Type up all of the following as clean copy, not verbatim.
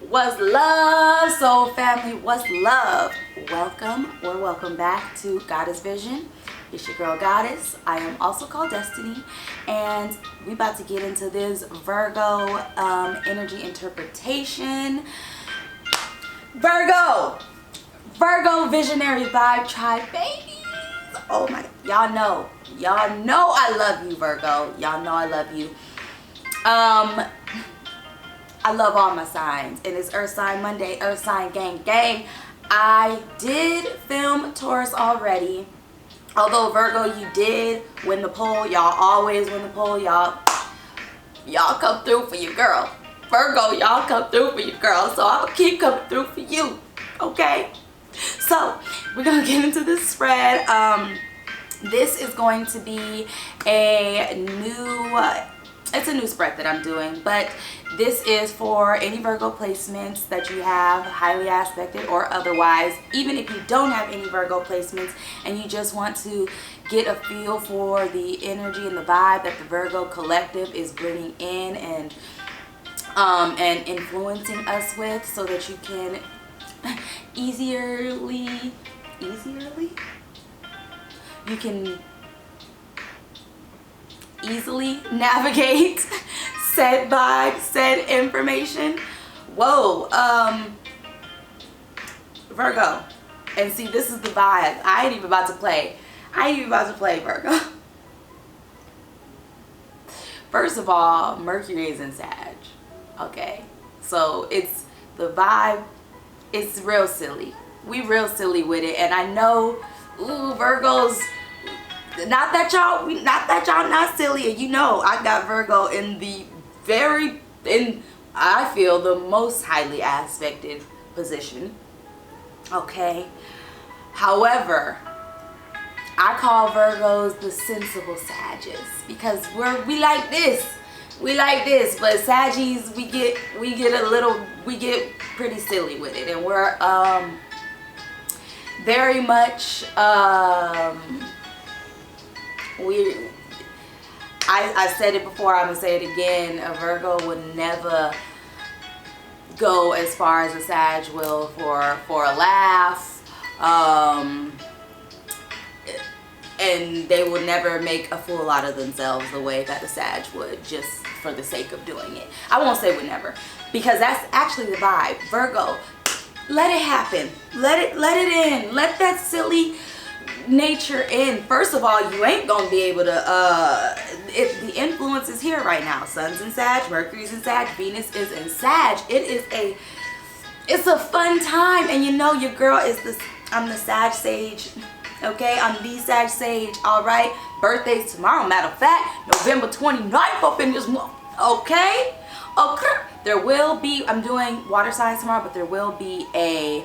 What's love, soul family? What's love? Welcome or welcome back to Goddess Vision. It's your girl Goddess. I am also called Destiny, and we about to get into this Virgo energy interpretation. Virgo Visionary Vibe Tribe babies. Oh my, y'all know I love you, Virgo. Y'all know I love you. I love all my signs, and it's Earth Sign Monday, Earth Sign gang. I did film Taurus already. Although Virgo, you did win the poll. Y'all always win the poll. Y'all come through for your girl. Virgo, y'all come through for your girl. So I'll keep coming through for you. Okay? So we're gonna get into this spread. This is going to be a new it's a new spread that I'm doing, but this is for any Virgo placements that you have, highly aspected or otherwise. Even if you don't have any Virgo placements and you just want to get a feel for the energy and the vibe that the Virgo collective is bringing in and influencing us with, so that you can easily navigate said vibe, said information. Whoa, Virgo. And see, this is the vibe. I ain't even about to play, Virgo. First of all, Mercury is in Sag. Okay, so it's the vibe. It's real silly. We real silly with it, and I know, ooh, Virgos. Not that y'all not silly. You know, I got Virgo in the I feel the most highly aspected position. Okay. However, I call Virgos the sensible Sages because we like this. But Saggies, we get pretty silly with it, and we're very much I said it before, I'm gonna say it again. A Virgo would never go as far as a Sag will for a laugh, and they will never make a fool out of themselves the way that a Sag would, just for the sake of doing it. I won't say would never, because that's actually the vibe. Virgo, let it happen. Let it in. Let that silly nature in. First of all, you ain't gonna be able to the influence is here right now. Sun's in Sag, Mercury's in Sag, Venus is in Sag. It's a fun time, and you know your girl is I'm the Sag Sage. Okay, I'm the Sag Sage. All right, birthday's tomorrow, matter of fact, November 29th up in this month. Okay, there will be, I'm doing water signs tomorrow, but there will be a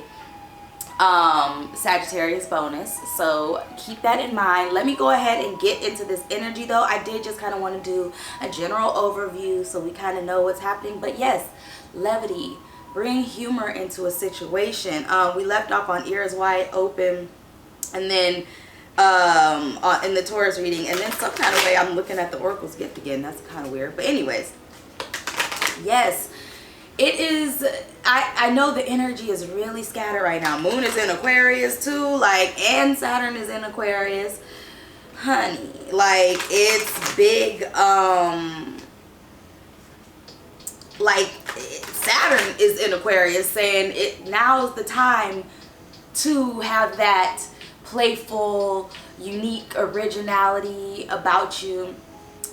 Sagittarius bonus, so keep that in mind. Let me go ahead and get into this energy though. I did just kind of want to do a general overview so we kind of know what's happening, but yes, levity, bring humor into a situation. We left off on ears wide open, and then in the Taurus reading, and then some kind of way I'm looking at the Oracle's gift again. That's kind of weird, but anyways, yes, it is. I know the energy is really scattered right now. Moon is in Aquarius too, like, and Saturn is in Aquarius. Honey, like, it's big. Like, Saturn is in Aquarius, saying it now's the time to have that playful, unique originality about you,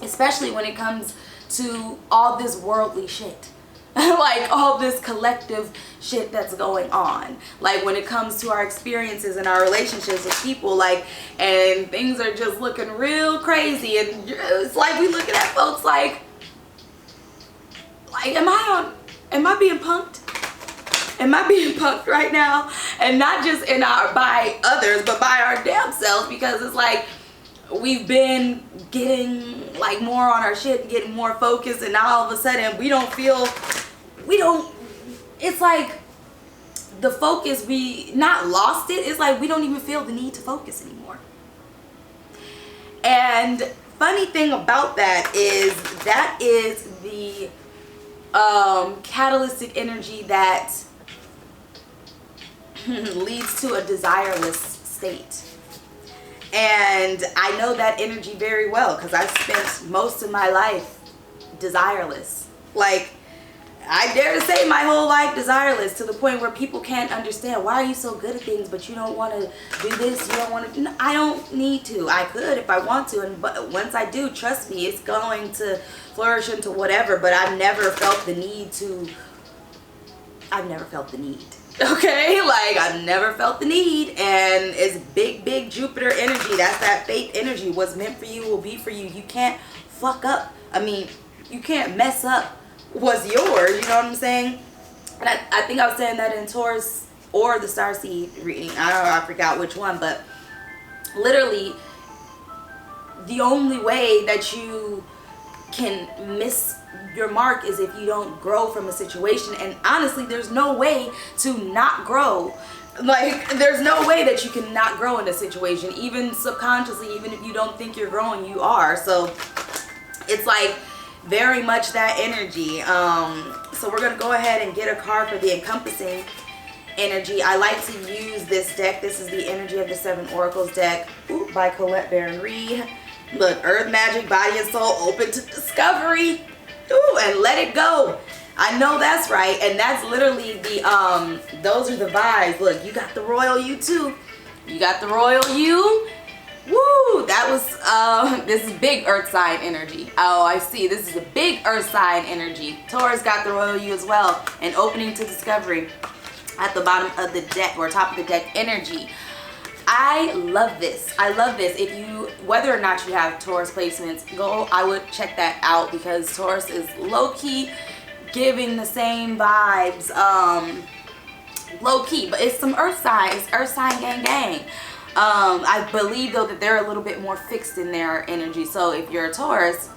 especially when it comes to all this worldly shit. Like all this collective shit that's going on, like when it comes to our experiences and our relationships with people, like, and things are just looking real crazy, and it's like we looking at folks like am I being punked? Am I being punked right now? And not just by others, but by our damn selves, because it's like we've been getting like more on our shit, getting more focused, and now all of a sudden it's like the focus, we not lost it. It's like we don't even feel the need to focus anymore. And funny thing about that is the catalytic energy that leads to a desireless state. And I know that energy very well because I spent most of my life desireless. Like, I dare to say my whole life desireless, to the point where people can't understand, why are you so good at things but you don't want to do this, you don't want to do. No, I don't need to. I could if I want to, and but once I do, trust me, it's going to flourish into whatever. But I've never felt the need to. I've never felt the need. Okay, like I've never felt the need. And it's big Jupiter energy. That's that fate energy. What's meant for you will be for you. You can't fuck up. I mean, you can't mess up what's yours, you know what I'm saying? And I think I was saying that in Taurus or the Starseed reading. I don't know, I forgot which one, but literally the only way that you can miss your mark is if you don't grow from a situation. And honestly, there's no way to not grow. Like, there's no way that you can not grow in a situation, even subconsciously. Even if you don't think you're growing, you are. So it's like very much that energy. So we're gonna go ahead and get a card for the encompassing energy. I like to use this deck. This is the Energy of the Seven Oracles deck, by Colette Baron Reed. Look, Earth Magic, Body and Soul, open to discovery. And let it go. I know that's right. And that's literally the those are the vibes. Look, you got the royal you too. You got the royal you. Woo, that was, this is big earth sign energy. Oh, I see. This is a big earth sign energy. Taurus got the royal you as well. And opening to discovery at the bottom of the deck, or top of the deck energy. I love this. I love this. If you, whether or not you have Taurus placements, I would check that out, because Taurus is low-key giving the same vibes, low-key, but it's some earth signs, earth sign gang. I believe though that they're a little bit more fixed in their energy. So if you're a Taurus,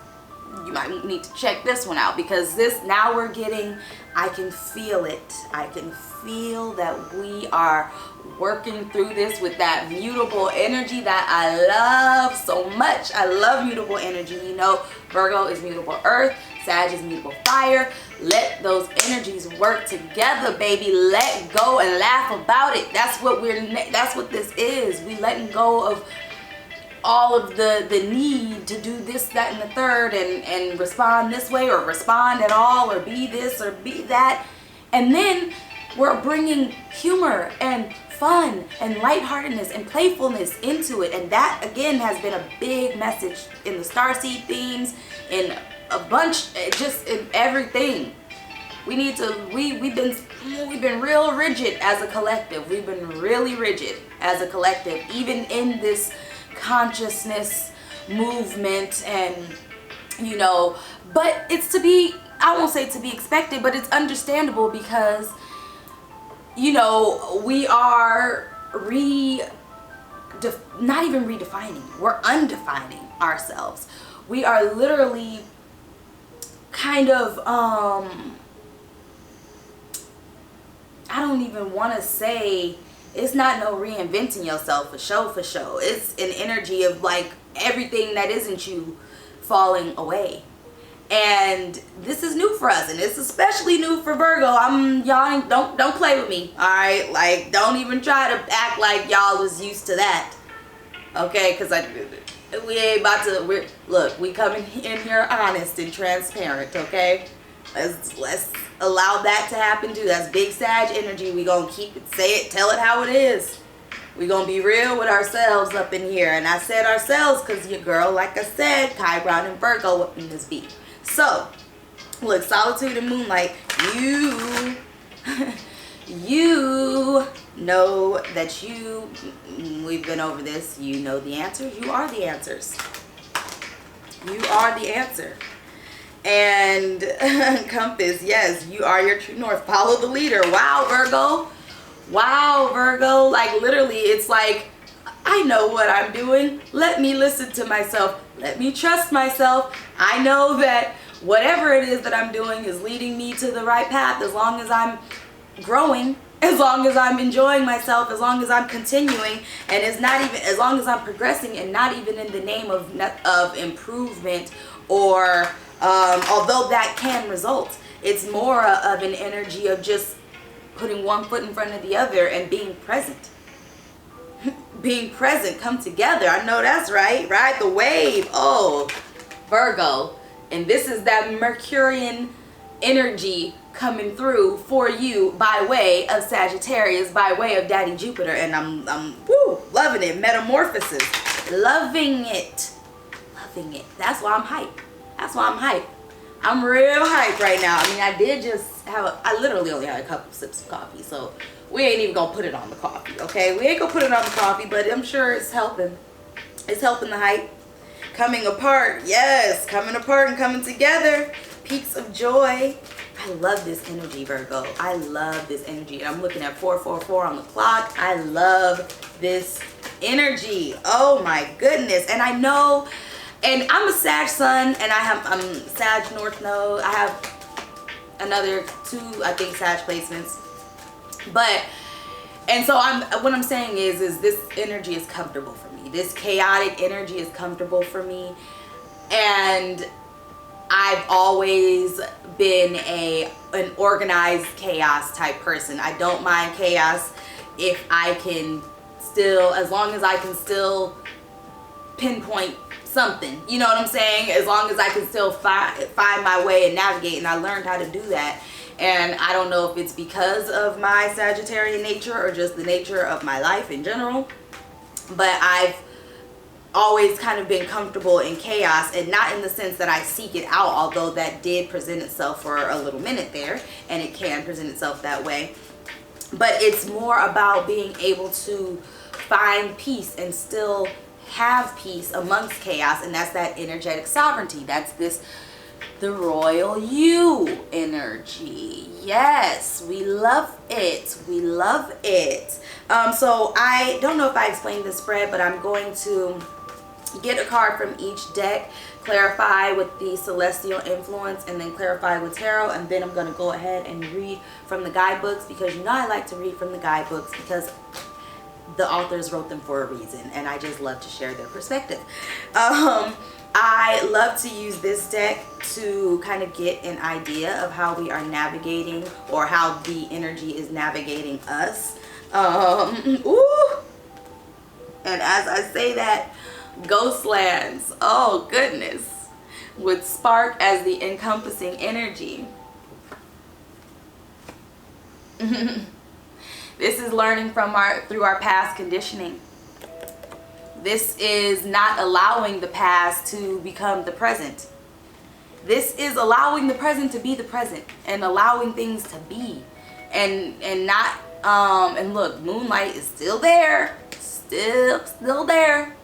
you might need to check this one out, because this, now we're getting, I can feel it. I can feel that we are working through this with that mutable energy that I love so much. I love mutable energy. You know, Virgo is mutable earth, Sag is mutable fire. Let those energies work together, baby. Let go and laugh about it. That's what that's what this is. We letting go of all of the need to do this, that, and the third, and respond this way, or respond at all, or be this or be that. And then we're bringing humor and fun and lightheartedness and playfulness into it. And that, again, has been a big message in the Starseed themes, in a bunch, just in everything. We need to, we've been real rigid as a collective. We've been really rigid as a collective, even in this consciousness movement. And, you know, but it's to be, I won't say to be expected, but it's understandable, because, you know, we are not even redefining, we're undefining ourselves. We are literally kind of, I don't even want to say, it's not no reinventing yourself for show. It's an energy of like everything that isn't you falling away. And this is new for us, and it's especially new for Virgo. Y'all don't play with me, all right? Like, don't even try to act like y'all was used to that, okay? Because we ain't about to. Look, we coming in here honest and transparent, okay? Let's allow that to happen too. That's big Sag energy. We gonna keep it, say it, tell it how it is. We gonna be real with ourselves up in here. And I said ourselves because your girl, like I said, Chiron and Virgo up in this beat. So, look, solitude and moonlight, you know that we've been over this, you know the answers, you are the answers. You are the answer. And compass, yes, you are your true north. Follow the leader. Wow, Virgo. Wow, Virgo. Like, literally, it's like, I know what I'm doing. Let me listen to myself. Let me trust myself. I know that whatever it is that I'm doing is leading me to the right path, as long as I'm growing, as long as I'm enjoying myself, as long as I'm continuing, and it's not even, as long as I'm progressing, and not even in the name of improvement, or although that can result It's more of an energy of just putting one foot in front of the other and being present. Being present, come together. I know that's right. Ride the wave. Oh, Virgo. And this is that Mercurian energy coming through for you by way of Sagittarius, by way of Daddy Jupiter. And I'm loving it. Metamorphosis. Loving it. Loving it. That's why I'm hyped. That's why I'm hyped. I'm real hyped right now. I mean, I did just have I literally only had a couple sips of coffee, so we ain't even gonna put it on the coffee, okay? We ain't gonna put it on the coffee, but I'm sure it's helping. It's helping the hype. Coming apart, yes, coming apart and coming together. Peaks of joy. I love this energy, Virgo. I love this energy. And I'm looking at 444 on the clock. I love this energy. Oh my goodness. And I know, and I'm a Sag sun, and I'm Sag North Node. I have another 2, I think, Sag placements. But, and so what I'm saying is this energy is comfortable for me. This chaotic energy is comfortable for me. And I've always been an organized chaos type person. I don't mind chaos if I can still, as long as I can still pinpoint something, you know what I'm saying? As long as I can still find my way and navigate, and I learned how to do that. And I don't know if it's because of my Sagittarian nature or just the nature of my life in general, but I've always kind of been comfortable in chaos, and not in the sense that I seek it out, although that did present itself for a little minute there, and it can present itself that way. But it's more about being able to find peace and still have peace amongst chaos, and that's that energetic sovereignty. That's the royal you energy. Yes, we love it. We love it. So I don't know if I explained this spread, but I'm going to get a card from each deck, clarify with the celestial influence, and then clarify with tarot, and then I'm going to go ahead and read from the guidebooks, because you know I like to read from the guidebooks because the authors wrote them for a reason, and I just love to share their perspective. I love to use this deck to kind of get an idea of how we are navigating, or how the energy is navigating us. Ooh. And as I say that, Ghostlands, oh goodness, with Spark as the encompassing energy. This is learning from through our past conditioning. This is not allowing the past to become the present. This is allowing the present to be the present, and allowing things to be, and not and look, Moonlight is still there, still there.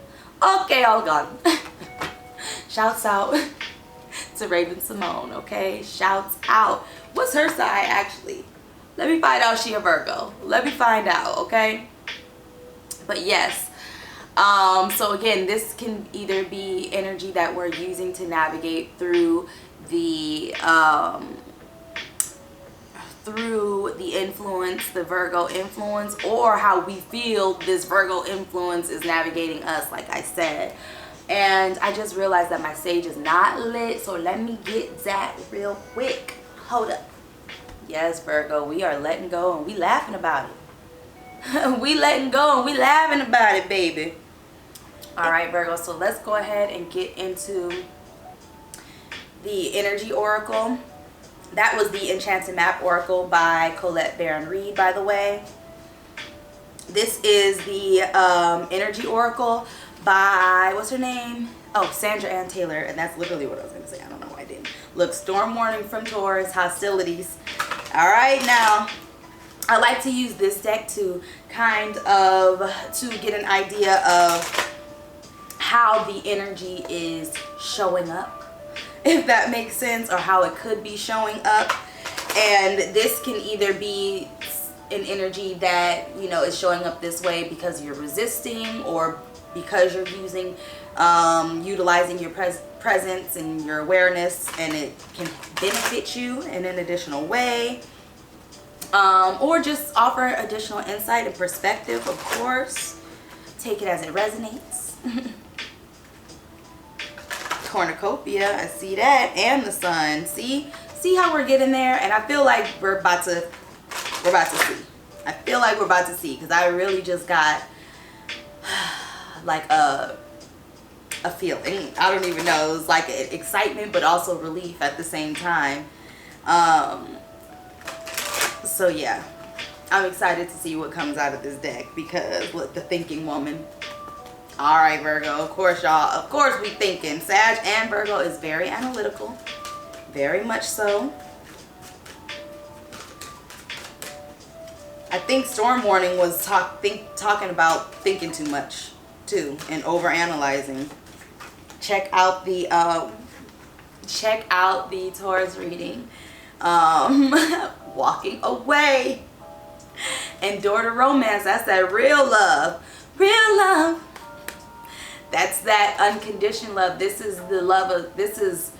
Okay, all gone. Shouts out to Raven Simone, okay? Shouts out. What's her sign actually? Let me find out. She a Virgo. Let me find out, okay? But yes. So again, this can either be energy that we're using to navigate through the influence, the Virgo influence, or how we feel this Virgo influence is navigating us, like I said. And I just realized that my sage is not lit, so let me get that real quick. Hold up. Yes, Virgo, we are letting go and we laughing about it. We letting go and we laughing about it, baby. All right, Virgo, so let's go ahead and get into the energy oracle. That was the Enchanted Map Oracle by Colette Baron Reed, by the way. This is the energy oracle by, what's her name? Oh, Sandra Ann Taylor, and that's literally what I was going to say. I don't know why I didn't. Look, storm warning from Taurus, hostilities. All right, now, I like to use this deck to kind of, to get an idea of how the energy is showing up, if that makes sense, or how it could be showing up. And this can either be an energy that, you know, is showing up this way because you're resisting, or because you're using utilizing your presence and your awareness, and it can benefit you in an additional way, or just offer additional insight and perspective. Of course, take it as it resonates. Cornucopia, I see that, and the sun. See, See how we're getting there? And I feel like we're about to see. I feel like we're about to see, because I really just got like a feeling. I don't even know. It was like excitement, but also relief at the same time. So yeah, I'm excited to see what comes out of this deck, because look, the thinking woman. All right, Virgo, of course, y'all. Of course we thinking. Sag and Virgo is very analytical. Very much so. I think Storm Warning was talking about thinking too much too, and overanalyzing. Check out the Taurus reading. Walking away. And Door to Romance, that's that real love. Real love. That's that unconditioned love. This is the love of, this is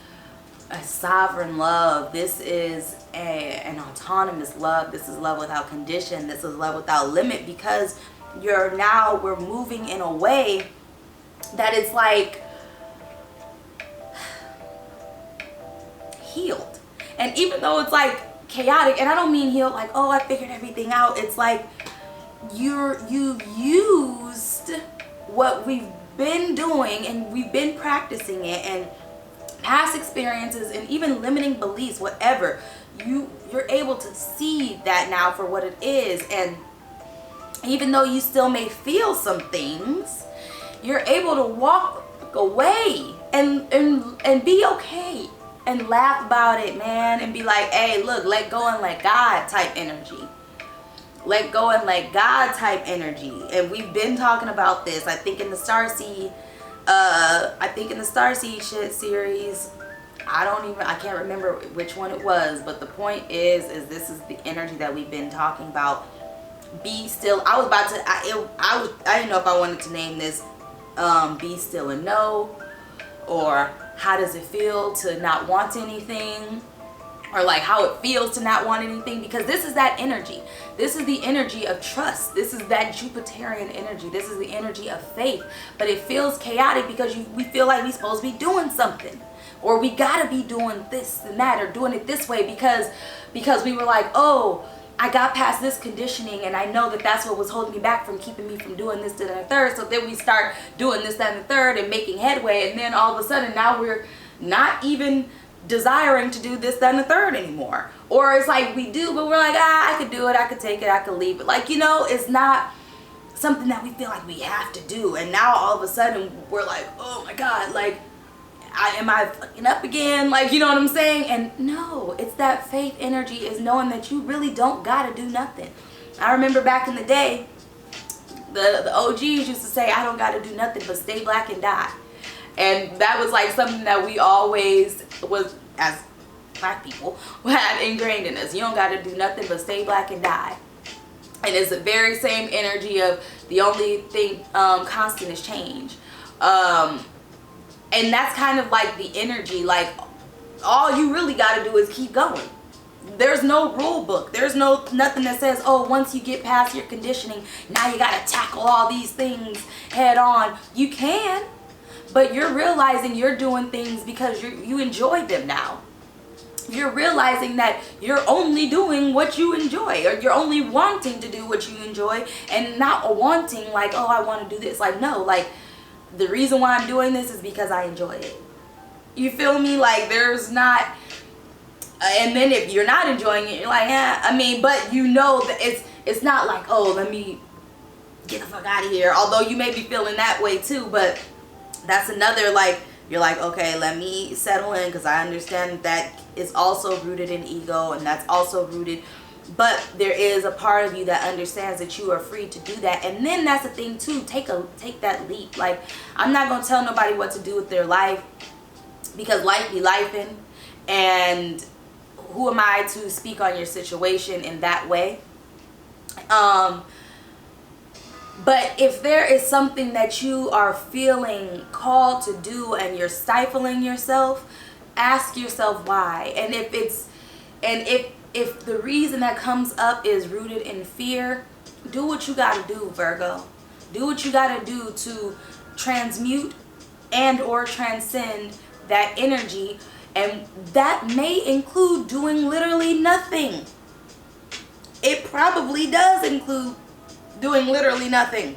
a sovereign love. This is an autonomous love. This is love without condition. This is love without limit, because we're moving in a way that it's like healed. And even though it's like chaotic, and I don't mean healed like, oh, I figured everything out. It's like you've used what we've been doing, and we've been practicing it, and past experiences, and even limiting beliefs, whatever, you're able to see that now for what it is. And even though you still may feel some things, you're able to walk away and be okay, and laugh about it, man, and be like, hey, look, let go and let God type energy. Let go and let God type energy. And we've been talking about this, I think in the Starseed shit series. I can't remember which one it was, but the point is this is the energy that we've been talking about. Be still. I didn't know if I wanted to name this be still and know, or how does it feel to not want anything, or like how it feels to not want anything, because this is that energy. This is the energy of trust. This is that Jupiterian energy. This is the energy of faith. But it feels chaotic because we feel like we're supposed to be doing something, or we gotta be doing this and that, or doing it this way because we were like, oh, I got past this conditioning, and I know that that's what was holding me back from keeping me from doing this, that, and the third. So then we start doing this, that, and the third, and making headway, and then all of a sudden now we're not even desiring to do this, that, and the third anymore. Or it's like we do, but we're like, I could do it, I could take it, I could leave it. Like, it's not something that we feel like we have to do. And now all of a sudden we're like, oh my God, like, am I fucking up again? Like, you know what I'm saying? And no, it's that faith energy, is knowing that you really don't gotta do nothing. I remember back in the day, the OGs used to say, I don't gotta do nothing but stay black and die. And that was like something that we always was, as black people, had ingrained in us. You don't gotta do nothing but stay black and die. And it's the very same energy of the only thing constant is change. And that's kind of like the energy, like all you really got to do is keep going. There's no rule book. There's nothing that says, oh, once you get past your conditioning, now you got to tackle all these things head on. You can, but you're realizing you're doing things because you enjoy them now. You're realizing that you're only doing what you enjoy, or you're only wanting to do what you enjoy, and not wanting like, oh, I want to do this. Like, no, like, the reason why I'm doing this is because I enjoy it. You feel me? Like, there's not, and then if you're not enjoying it, you're like, yeah, I mean, but you know that it's not like, oh, let me get the fuck out of here. Although you may be feeling that way too, but that's another, like, you're like, okay, let me settle in, because I understand that is also rooted in ego, and that's also rooted, but there is a part of you that understands that you are free to do that. And then that's the thing too, take that leap. Like, I'm not gonna tell nobody what to do with their life, because life be lifing, and who am I to speak on your situation in that way? But if there is something that you are feeling called to do and you're stifling yourself, ask yourself why. And if the reason that comes up is rooted in fear, do what you gotta do, Virgo. Do what you gotta do to transmute and or transcend that energy, And that may include doing literally nothing. It probably does include doing literally nothing.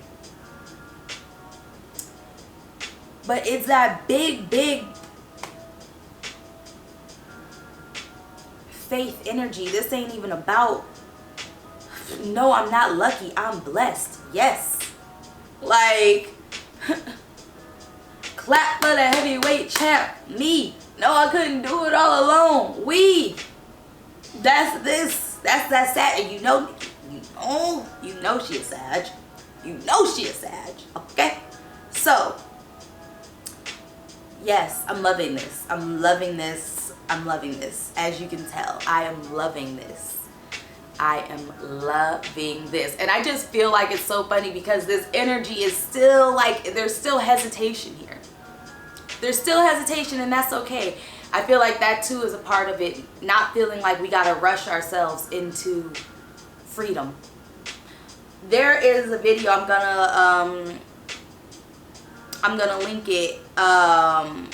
But it's that big, big faith energy. This ain't even about, no, I'm not lucky, I'm blessed. Yes. Like, clap for the heavyweight champ, me. No, I couldn't do it all alone. We. That's this. That's that Sag. And you know she a Sag. You know she a Sag. Okay? So, yes, I'm loving this. I'm loving this. I'm loving this. As you can tell, I am loving this. I am loving this. And I just feel like it's so funny because this energy is still like, there's still hesitation here. There's still hesitation, and that's okay. I feel like that too is a part of it. Not feeling like we gotta rush ourselves into freedom. There is a video I'm gonna link it. I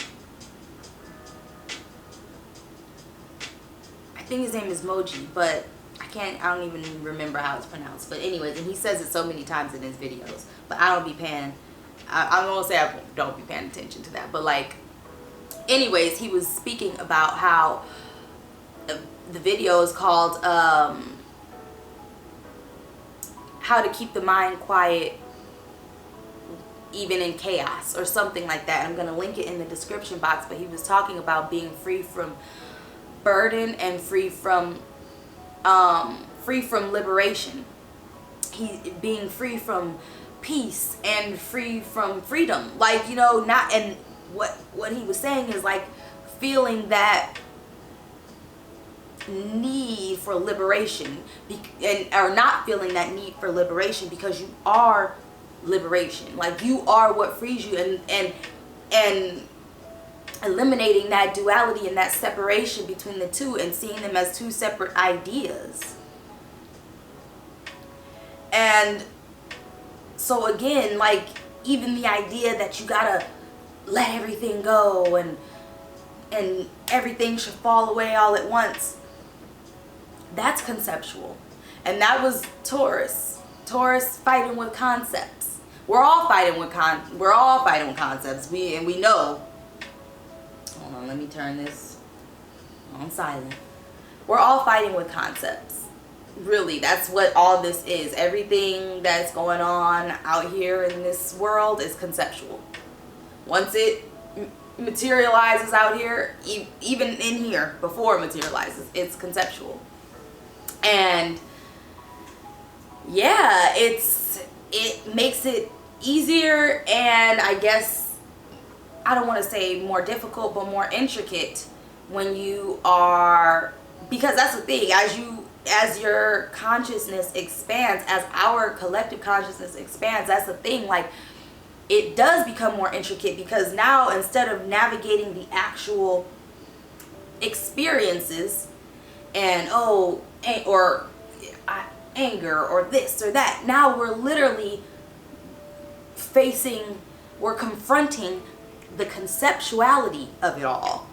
think his name is Moji, but I don't even remember how it's pronounced. But anyways, and he says it so many times in his videos, but I don't be paying, I'm gonna say I don't be paying attention to that, but like, anyways, he was speaking about how the video is called how to keep the mind quiet even in chaos, or something like that. I'm gonna link it in the description box. But he was talking about being free from burden and free from liberation. Being free from peace and free from freedom. Like, you know, not, and what he was saying is like feeling that need for liberation, or not feeling that need for liberation, because you are liberation. Like, you are what frees you, and eliminating that duality and that separation between the two, and seeing them as two separate ideas. And so again, like, even the idea that you gotta let everything go and everything should fall away all at once, that's conceptual. And that was Taurus fighting with concepts. We're all fighting with concepts. We know. Hold on, let me turn this on silent. We're all fighting with concepts. Really, that's what all this is. Everything that's going on out here in this world is conceptual. Once it materializes out here, even in here, before it materializes, it's conceptual. And yeah, it makes it easier, and I guess, I don't want to say more difficult, but more intricate when you are, because that's the thing, as your consciousness expands, as our collective consciousness expands, that's the thing, like, it does become more intricate, because now, instead of navigating the actual experiences and or anger or this or that, now we're literally we're confronting the conceptuality of it all.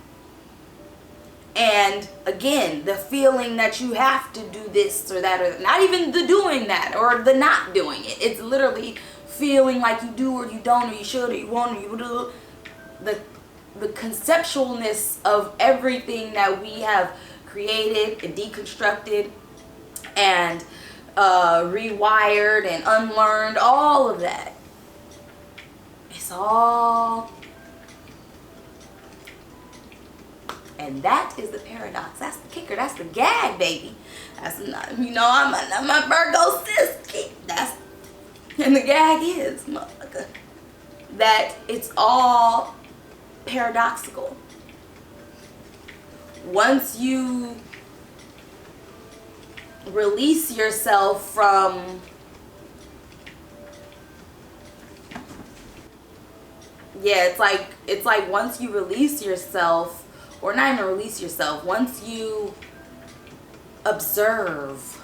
And again, the feeling that you have to do this or that, or not even the doing that or the not doing it. It's literally feeling like you do or you don't, or you should or you won't, or you do. The conceptualness of everything that we have created and deconstructed and rewired and unlearned, all of that. It's all, and that is the paradox. That's the kicker. That's the gag, baby. That's not, you know, I'm a Virgo sis. That's, and the gag is, motherfucker, that it's all paradoxical. Once you release yourself from, yeah, it's like once you release yourself, or not even release yourself, once you observe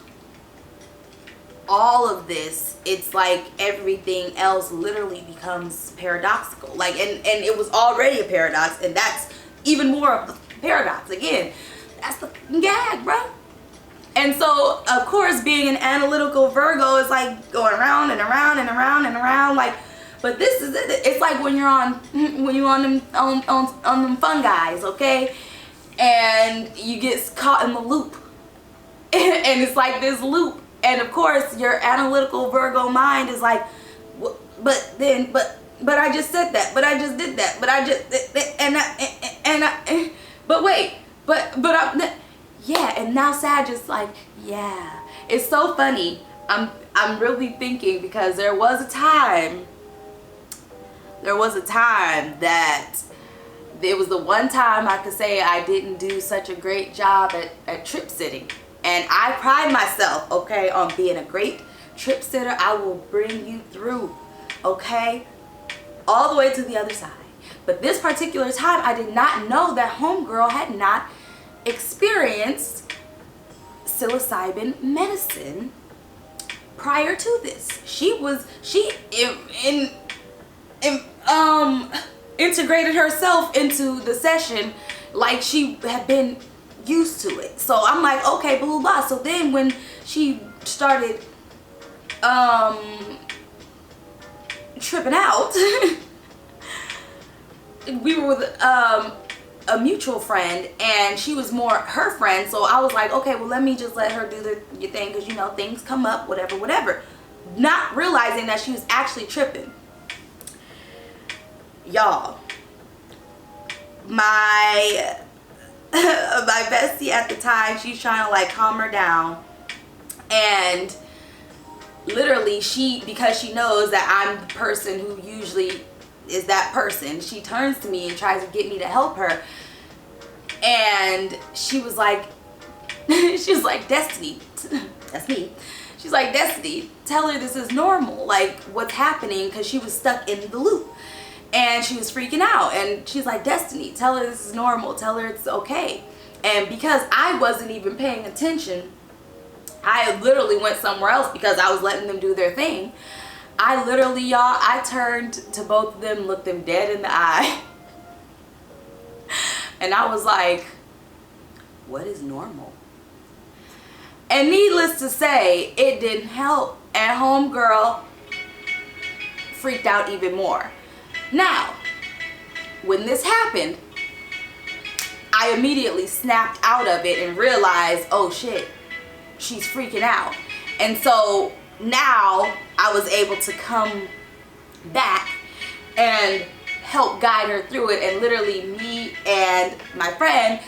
all of this, it's like everything else literally becomes paradoxical. Like, and it was already a paradox, and that's even more of paradox. Again, that's the gag, bro. And so, of course, being an analytical Virgo is like going around and around and around and around, like. But this is it. It's like when you're on them on them fun guys, okay, and you get caught in the loop, and it's like this loop. And of course, your analytical Virgo mind is like, but I just said that, but I just did that, but I just but wait, but yeah, and now Sag is like, yeah. It's so funny. I'm really thinking, because there was a time that it was the one time I could say I didn't do such a great job at trip sitting. And I pride myself, okay, on being a great trip sitter. I will bring you through, okay, all the way to the other side. But this particular time, I did not know that homegirl had not experienced psilocybin medicine prior to this. She integrated herself into the session like she had been used to it. So I'm like, okay, blah, blah, blah. So then when she started tripping out, we were with a mutual friend, and she was more her friend. So I was like, okay, well, let me just let her do your thing, because, you know, things come up, whatever. Not realizing that she was actually tripping. Y'all, my bestie at the time, she's trying to like calm her down, and literally because she knows that I'm the person who usually is that person, she turns to me and tries to get me to help her. And she was like Destiny, that's me. She's like, Destiny, tell her this is normal, like what's happening, because she was stuck in the loop. And she was freaking out, and she's like, Destiny, tell her this is normal, tell her it's okay. And because I wasn't even paying attention, I literally went somewhere else because I was letting them do their thing. I literally, y'all, I turned to both of them, looked them dead in the eye, and I was like, what is normal? And needless to say, it didn't help, and homegirl freaked out even more. Now, when this happened, I immediately snapped out of it and realized, oh shit, she's freaking out. And so now I was able to come back and help guide her through it. And literally me and my friend,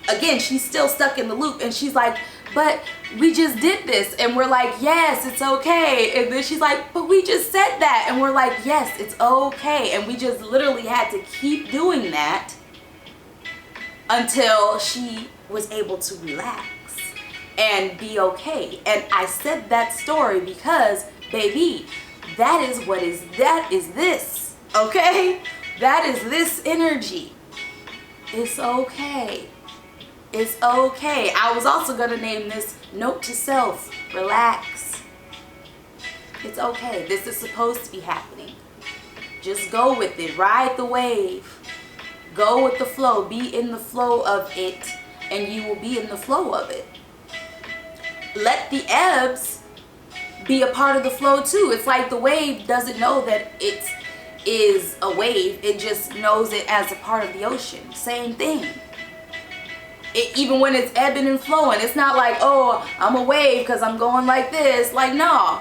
again, she's still stuck in the loop, and she's like, but we just did this. And we're like, yes, it's okay. And then she's like, but we just said that. And we're like, yes, it's okay. And we just literally had to keep doing that until she was able to relax and be okay. And I said that story because, baby, that is this, okay? That is this energy. It's okay. It's okay. I was also gonna name this Note to Self, relax. It's okay. This is supposed to be happening. Just go with it. Ride the wave. Go with the flow. Be in the flow of it, and you will be in the flow of it. Let the ebbs be a part of the flow too. It's like the wave doesn't know that it is a wave. It just knows it as a part of the ocean. Same thing. Even when it's ebbing and flowing, it's not like, oh, I'm a wave because I'm going like this. Like, no.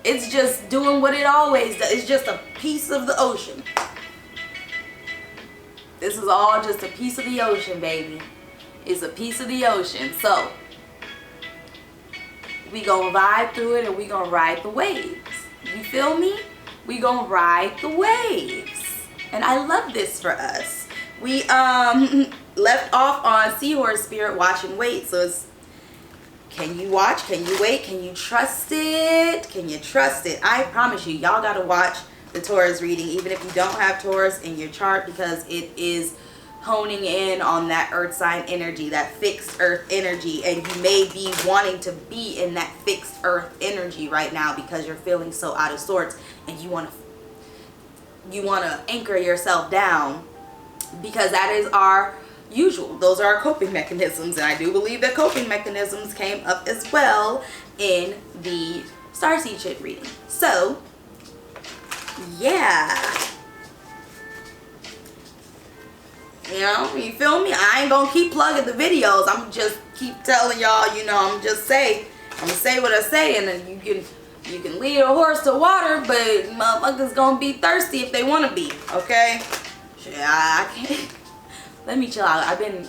It's just doing what it always does. It's just a piece of the ocean. This is all just a piece of the ocean, baby. It's a piece of the ocean. So, we gonna ride through it, and we gonna ride the waves. You feel me? We gonna ride the waves. And I love this for us. We left off on Seahorse Spirit, watch and wait. So it's, can you watch? Can you wait? Can you trust it? Can you trust it? I promise you, y'all gotta watch the Taurus reading, even if you don't have Taurus in your chart, because it is honing in on that earth sign energy, that fixed earth energy. And you may be wanting to be in that fixed earth energy right now because you're feeling so out of sorts, and you want to anchor yourself down, because that is our usual. Those are our coping mechanisms, and I do believe that coping mechanisms came up as well in the starseed chick reading. So yeah, you know, you feel me? I ain't gonna keep plugging the videos. I'm just keep telling y'all, you know, I'm gonna say what I say, and then you can lead a horse to water, but motherfuckers gonna be thirsty if they wanna be, okay? I can't. Let me chill out. I've been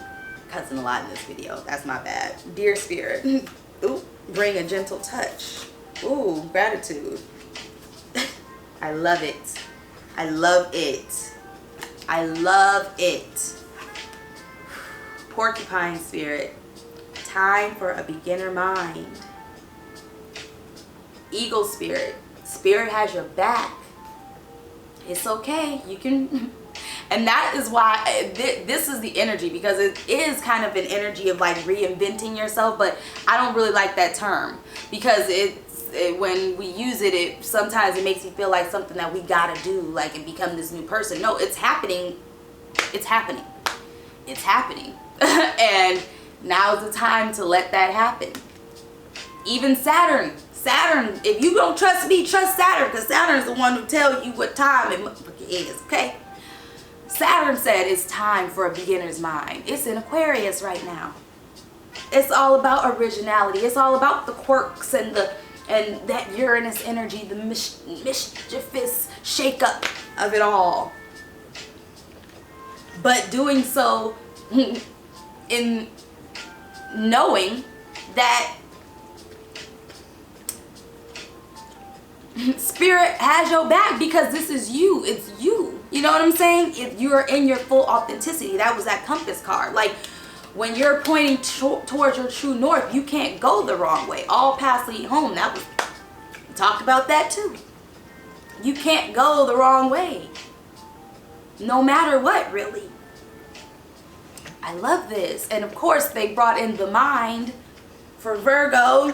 cussing a lot in this video. That's my bad. Dear Spirit. Ooh, bring a gentle touch. Ooh, gratitude. I love it. I love it. I love it. Porcupine Spirit. Time for a beginner mind. Eagle Spirit. Spirit has your back. It's okay. You can... And that is why this is the energy, because it is kind of an energy of like reinventing yourself, but I don't really like that term, because when we use it, sometimes it makes me feel like something that we gotta do, like, and become this new person. No, it's happening. It's happening. It's happening. And now's the time to let that happen. Even Saturn, if you don't trust me, trust Saturn, because Saturn's the one who tells you what time it is, okay? Saturn said it's time for a beginner's mind. It's in Aquarius right now. It's all about originality. It's all about the quirks and that Uranus energy, the mischievous shake-up of it all. But doing so in knowing that Spirit has your back, because this is you. It's you. You know what I'm saying? If you're in your full authenticity, that was that compass card. Like, when you're pointing towards your true north, you can't go the wrong way. All paths lead home. That was, we talked about that too. You can't go the wrong way, no matter what, really. I love this. And of course, they brought in the mind for Virgo,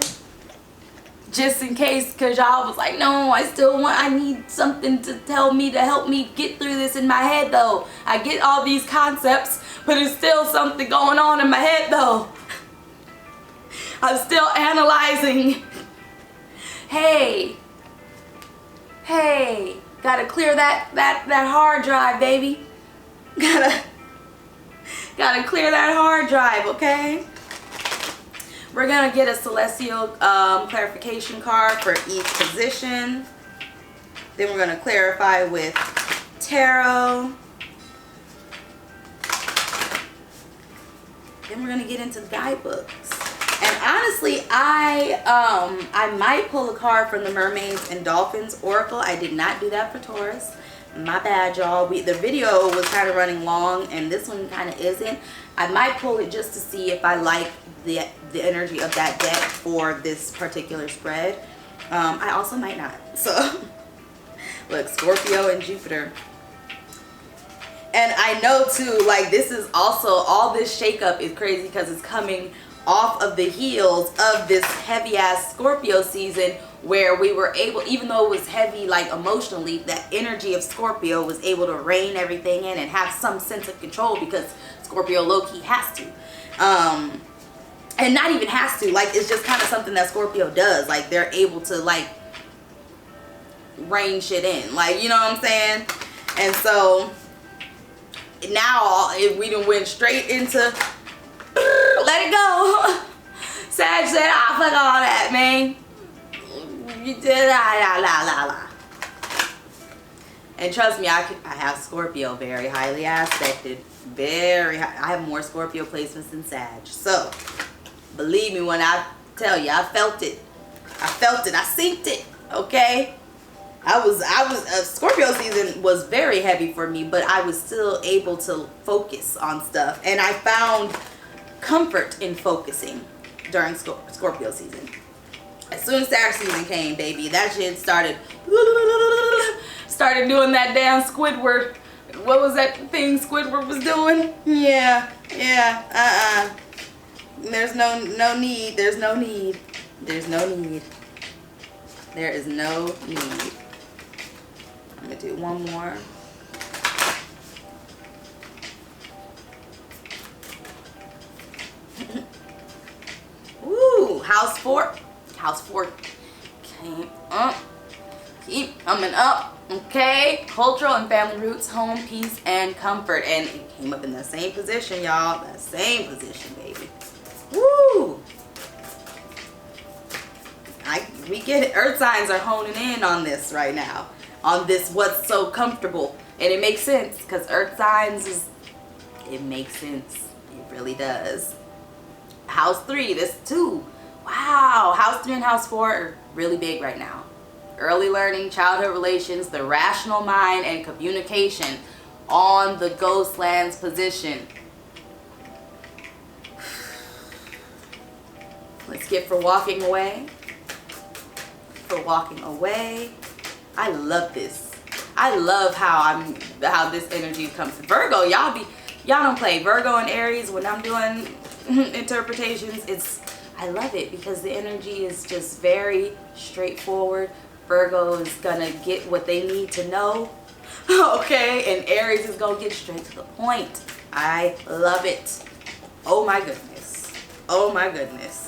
just in case, because y'all was like, no, I need something to tell me, to help me get through this in my head though. I get all these concepts, but it's still something going on in my head though. I'm still analyzing. Hey, gotta clear that hard drive, baby. Gotta clear that hard drive, okay? We're gonna get a celestial clarification card for each position. Then we're gonna clarify with tarot. Then we're gonna get into the guidebooks. And honestly, I might pull a card from the Mermaids and Dolphins Oracle. I did not do that for Taurus. My bad, y'all. The video was kind of running long, and this one kind of isn't. I might pull it just to see if I like the energy of that deck for this particular spread. I also might not. So, look, Scorpio and Jupiter. And I know too, like, this is also, all this shakeup is crazy because it's coming off of the heels of this heavy ass Scorpio season, where we were able, even though it was heavy like emotionally, that energy of Scorpio was able to rein everything in and have some sense of control, because Scorpio low-key has to. And not even has to, like, it's just kind of something that Scorpio does. Like, they're able to like rein shit in, like, you know what I'm saying? And so now if we done went straight into let it go. Sag said, ah, fuck all that, man. You did la. And trust me, I have Scorpio very highly aspected. Very high. I have more Scorpio placements than Sag. So, believe me when I tell you, I felt it. I synced it, okay? Scorpio season was very heavy for me, but I was still able to focus on stuff. And I found comfort in focusing during Scorpio season. As soon as Sag season came, baby, that shit started doing that damn Squidward. What was that thing Squidward was doing? Yeah. There's no need. There is no need. I'm gonna do one more. house 4. House 4 came up. Keep coming up. Okay. Cultural and family roots, home, peace, and comfort. And it came up in the same position, y'all. That same position, baby. Woo! We get it. Earth signs are honing in on this right now. On this what's so comfortable. And it makes sense because earth signs is, it makes sense. It really does. House 3, this 2. Wow. House 3 and house 4 are really big right now. Early learning, childhood relations, the rational mind, and communication on the ghost lands position. Let's get for walking away. For walking away. I love this. I love how this energy comes. Virgo, y'all don't play. Virgo and Aries, when I'm doing interpretations, I love it because the energy is just very straightforward. Virgo is gonna get what they need to know. Okay, and Aries is gonna get straight to the point. I love it. Oh my goodness. Oh my goodness.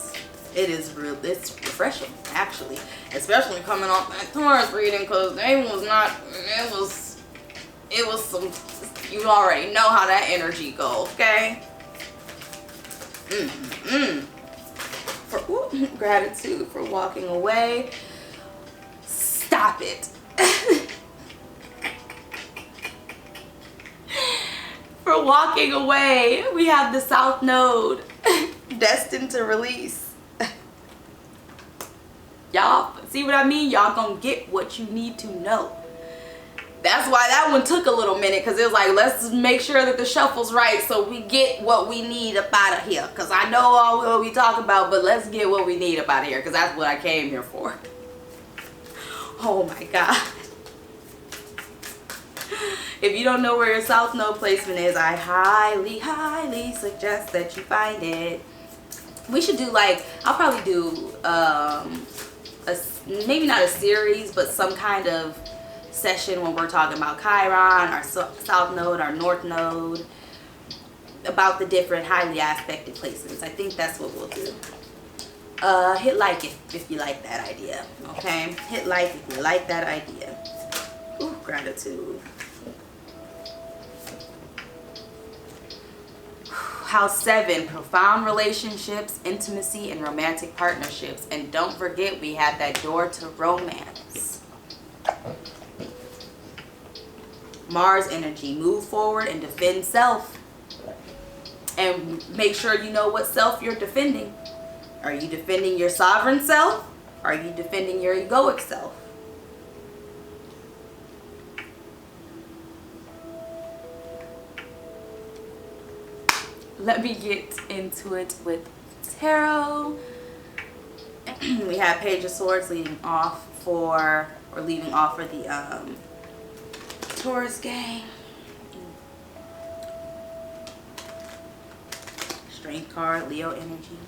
It is real. It's refreshing, actually, especially coming off that Taurus reading, because it was some, you already know how that energy goes, okay? Gratitude for walking away. Stop it. For walking away, we have the South Node, destined to release. Y'all see what I mean? Y'all gonna get what you need to know. That's why that one took a little minute, because it was like, let's make sure that the shuffle's right so we get what we need up out of here. Because I know all what we talk about, but let's get what we need up out of here, because that's what I came here for. Oh my God. If you don't know where your South Node placement is, I highly, highly suggest that you find it. We should do like, I'll probably do maybe not a series, but some kind of session when we're talking about Chiron, our South Node, our North Node, about the different highly aspected placements. I think that's what we'll do. Hit like if you like that idea, okay? Hit like if you like that idea. Ooh, gratitude. House 7, profound relationships, intimacy, and romantic partnerships. And don't forget, we have that door to romance. Mars energy, move forward and defend self. And make sure you know what self you're defending. Are you defending your sovereign self? Or are you defending your egoic self? Let me get into it with tarot. We have Page of Swords leading off for the Taurus gang. Strength card, Leo energy.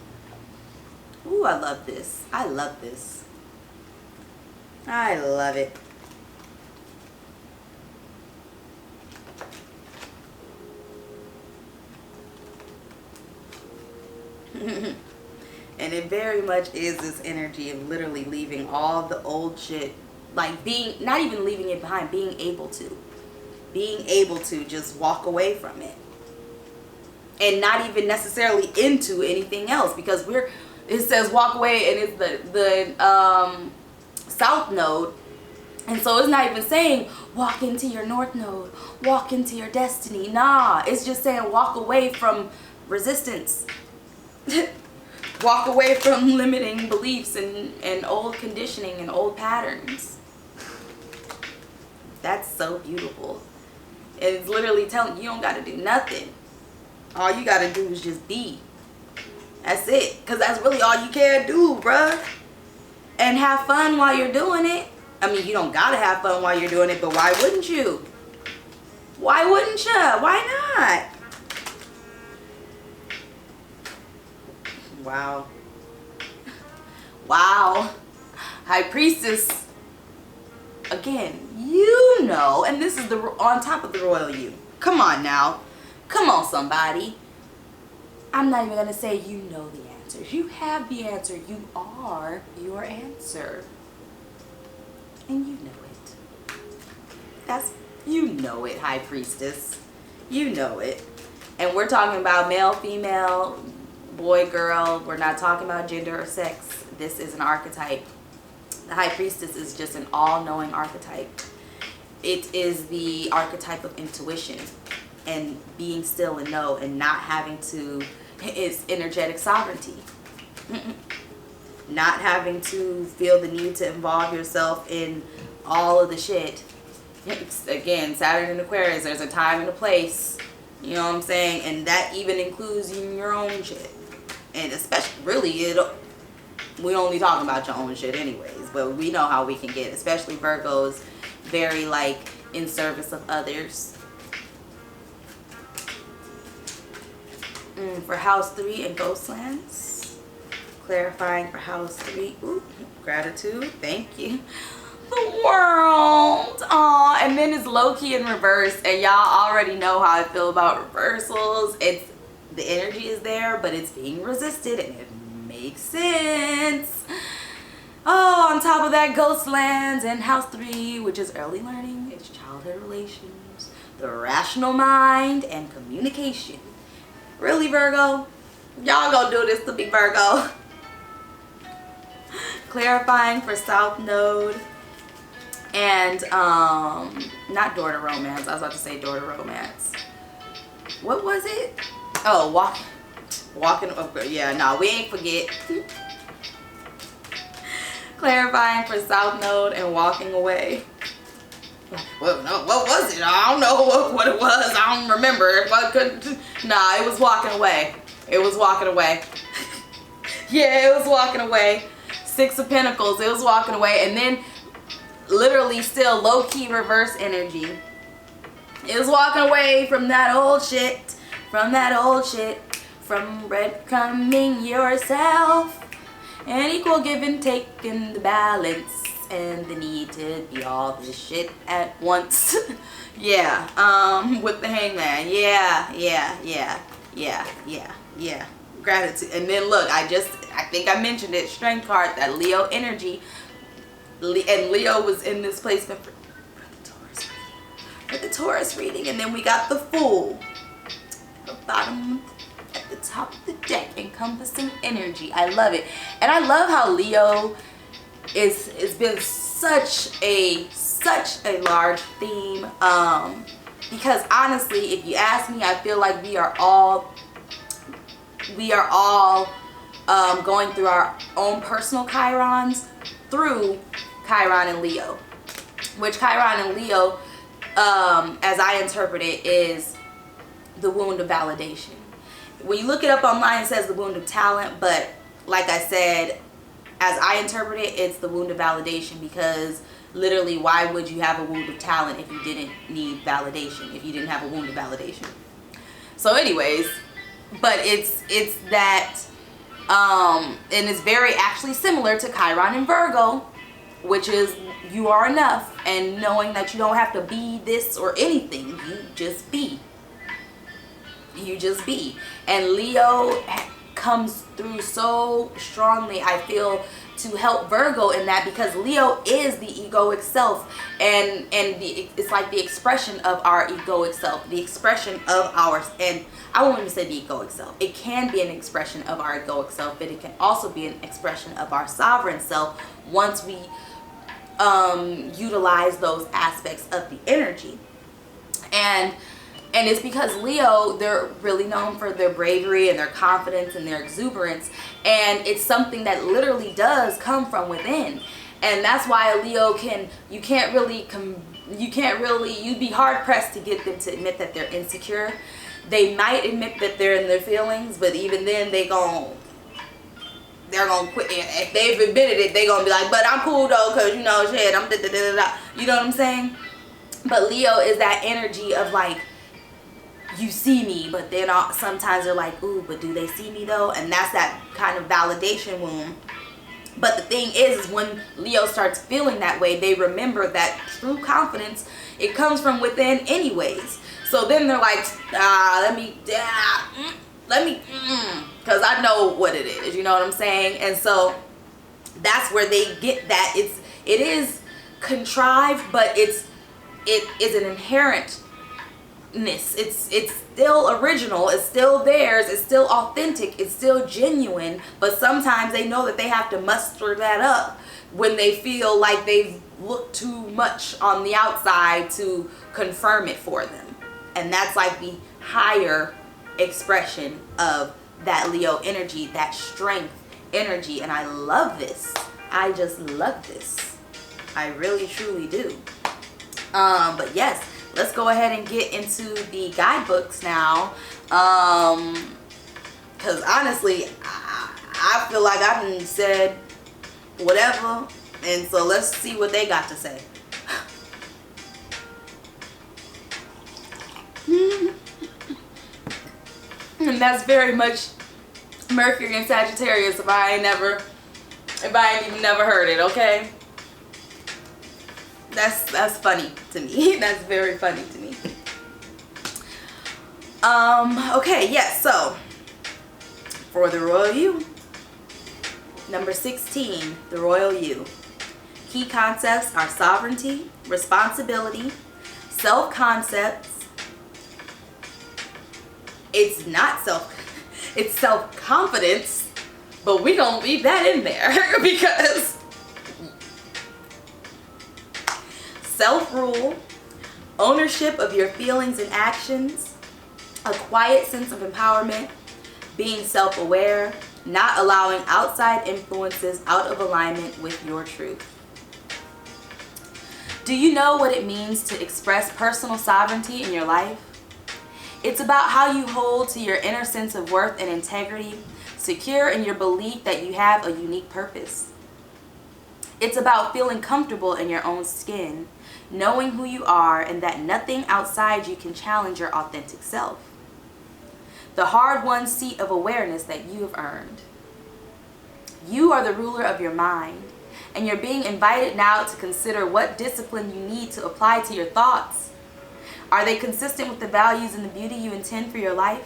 Ooh, I love this. I love this. I love it. And it very much is this energy of literally leaving all the old shit, like not even leaving it behind, being able to just walk away from it, and not even necessarily into anything else, because it says walk away, and it's the South Node, and so it's not even saying walk into your North Node, walk into your destiny. Nah, it's just saying walk away from resistance. Walk away from limiting beliefs and old conditioning and old patterns. That's so beautiful. It's literally telling you don't got to do nothing. All you got to do is just be. That's it. Because that's really all you can do, bruh. And have fun while you're doing it. I mean, you don't got to have fun while you're doing it, but why wouldn't you? Why wouldn't you? Why not? Wow. Wow. High Priestess. Again, you know, and this is on top of the royal you. Come on now. Come on, somebody. I'm not even going to say you know the answers. You have the answer. You are your answer. And you know it. You know it, High Priestess. You know it. And we're talking about male, female, boy, girl. We're not talking about gender or sex. This is an archetype. The High Priestess is just an all-knowing archetype. It is the archetype of intuition and being still and know and not having to, it's energetic sovereignty. Not having to feel the need to involve yourself in all of the shit. Again, Saturn in Aquarius, there's a time and a place. You know what I'm saying? And that even includes your own shit. And especially, really, we only talking about your own shit anyways. But we know how we can get, especially Virgos, very like in service of others. For house 3 and Ghostlands. Clarifying for house 3. Ooh, gratitude. Thank you. The world. Aw, and then it's low-key in reverse. And y'all already know how I feel about reversals. The energy is there, but it's being resisted, and it makes sense. Oh, on top of that, Ghostlands and house 3, which is early learning, it's childhood relations, the rational mind, and communication. Really, Virgo? Y'all gonna do this to me, Virgo. Clarifying for South Node and not Door to Romance. I was about to say Door to Romance. What was it? Oh, walking. Yeah, no, we ain't forget. Clarifying for South Node and walking away. Well, no, what was it? I don't know what it was. I don't remember. Nah, it was walking away. It was walking away. Yeah, it was walking away. 6 of Pentacles. It was walking away. And then literally still low-key reverse energy. It was walking away from that old shit. From that old shit. From breadcrumbing yourself. And equal give and take in the balance. And the need to be all this shit at once. Yeah, with the Hangman. Yeah. Gratitude. And then look, I think I mentioned it, Strength card, that Leo energy. And Leo was in this placement for the Taurus reading. And then we got the Fool. At the bottom, at the top of the deck, encompassing energy. I love it. And I love how Leo it's been such a large theme, because honestly, if you ask me, I feel like we are all going through our own personal Chirons through Chiron and Leo, which Chiron and Leo, as I interpret it, is the wound of validation. When you look it up online, it says the wound of talent, but like I said, as I interpret it, it's the wound of validation, because literally, why would you have a wound of talent if you didn't need validation, if you didn't have a wound of validation? So anyways, but it's that, and it's very actually similar to Chiron and Virgo, which is you are enough, and knowing that you don't have to be this or anything, you just be. You just be. And Leo comes through so strongly, I feel, to help Virgo in that, because Leo is the egoic self, and it's like the expression of our egoic self, the expression of ours. And I won't even say the egoic self. It can be an expression of our egoic self, but it can also be an expression of our sovereign self once we utilize those aspects of the energy. And it's because Leo, they're really known for their bravery and their confidence and their exuberance. And it's something that literally does come from within. And that's why Leo you'd be hard pressed to get them to admit that they're insecure. They might admit that they're in their feelings, but even then they're gonna quit. If they've admitted it, they're gonna be like, but I'm cool though, cause you know, shit, I'm da-da-da-da-da. You know what I'm saying? But Leo is that energy of like, you see me, but then sometimes they're like, ooh, but do they see me though? And that's that kind of validation wound. But the thing is when Leo starts feeling that way, they remember that true confidence, it comes from within anyways. So then they're like, because I know what it is, you know what I'm saying? And so that's where they get that. It is contrived, but it is an inherentness. It's still original, it's still theirs, it's still authentic, it's still genuine, but sometimes they know that they have to muster that up when they feel like they've looked too much on the outside to confirm it for them. And that's like the higher expression of that Leo energy, that strength energy. And I love this. I just love this. I really truly do. But yes, let's go ahead and get into the guidebooks now. Because honestly, I feel like I done said whatever. And so let's see what they got to say. And that's very much Mercury and Sagittarius if I ain't even never heard it, okay? That's funny to me. That's very funny to me. Okay, yes, so for the Royal You, number 16, the Royal You. Key concepts are sovereignty, responsibility, self-concepts. It's self-confidence, but we gonna leave that in there because self-rule, ownership of your feelings and actions, a quiet sense of empowerment, being self-aware, not allowing outside influences out of alignment with your truth. Do you know what it means to express personal sovereignty in your life? It's about how you hold to your inner sense of worth and integrity, secure in your belief that you have a unique purpose. It's about feeling comfortable in your own skin, knowing who you are and that nothing outside you can challenge your authentic self. The hard-won seat of awareness that you have earned. You are the ruler of your mind, and you're being invited now to consider what discipline you need to apply to your thoughts. Are they consistent with the values and the beauty you intend for your life?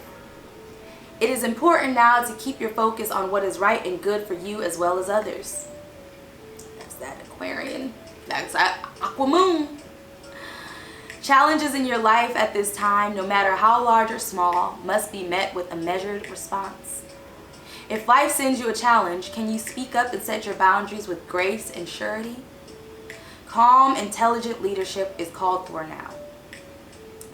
It is important now to keep your focus on what is right and good for you as well as others. That's that Aquarian. That's that Aqua moon. Challenges in your life at this time, no matter how large or small, must be met with a measured response. If life sends you a challenge, can you speak up and set your boundaries with grace and surety? Calm, intelligent leadership is called for now.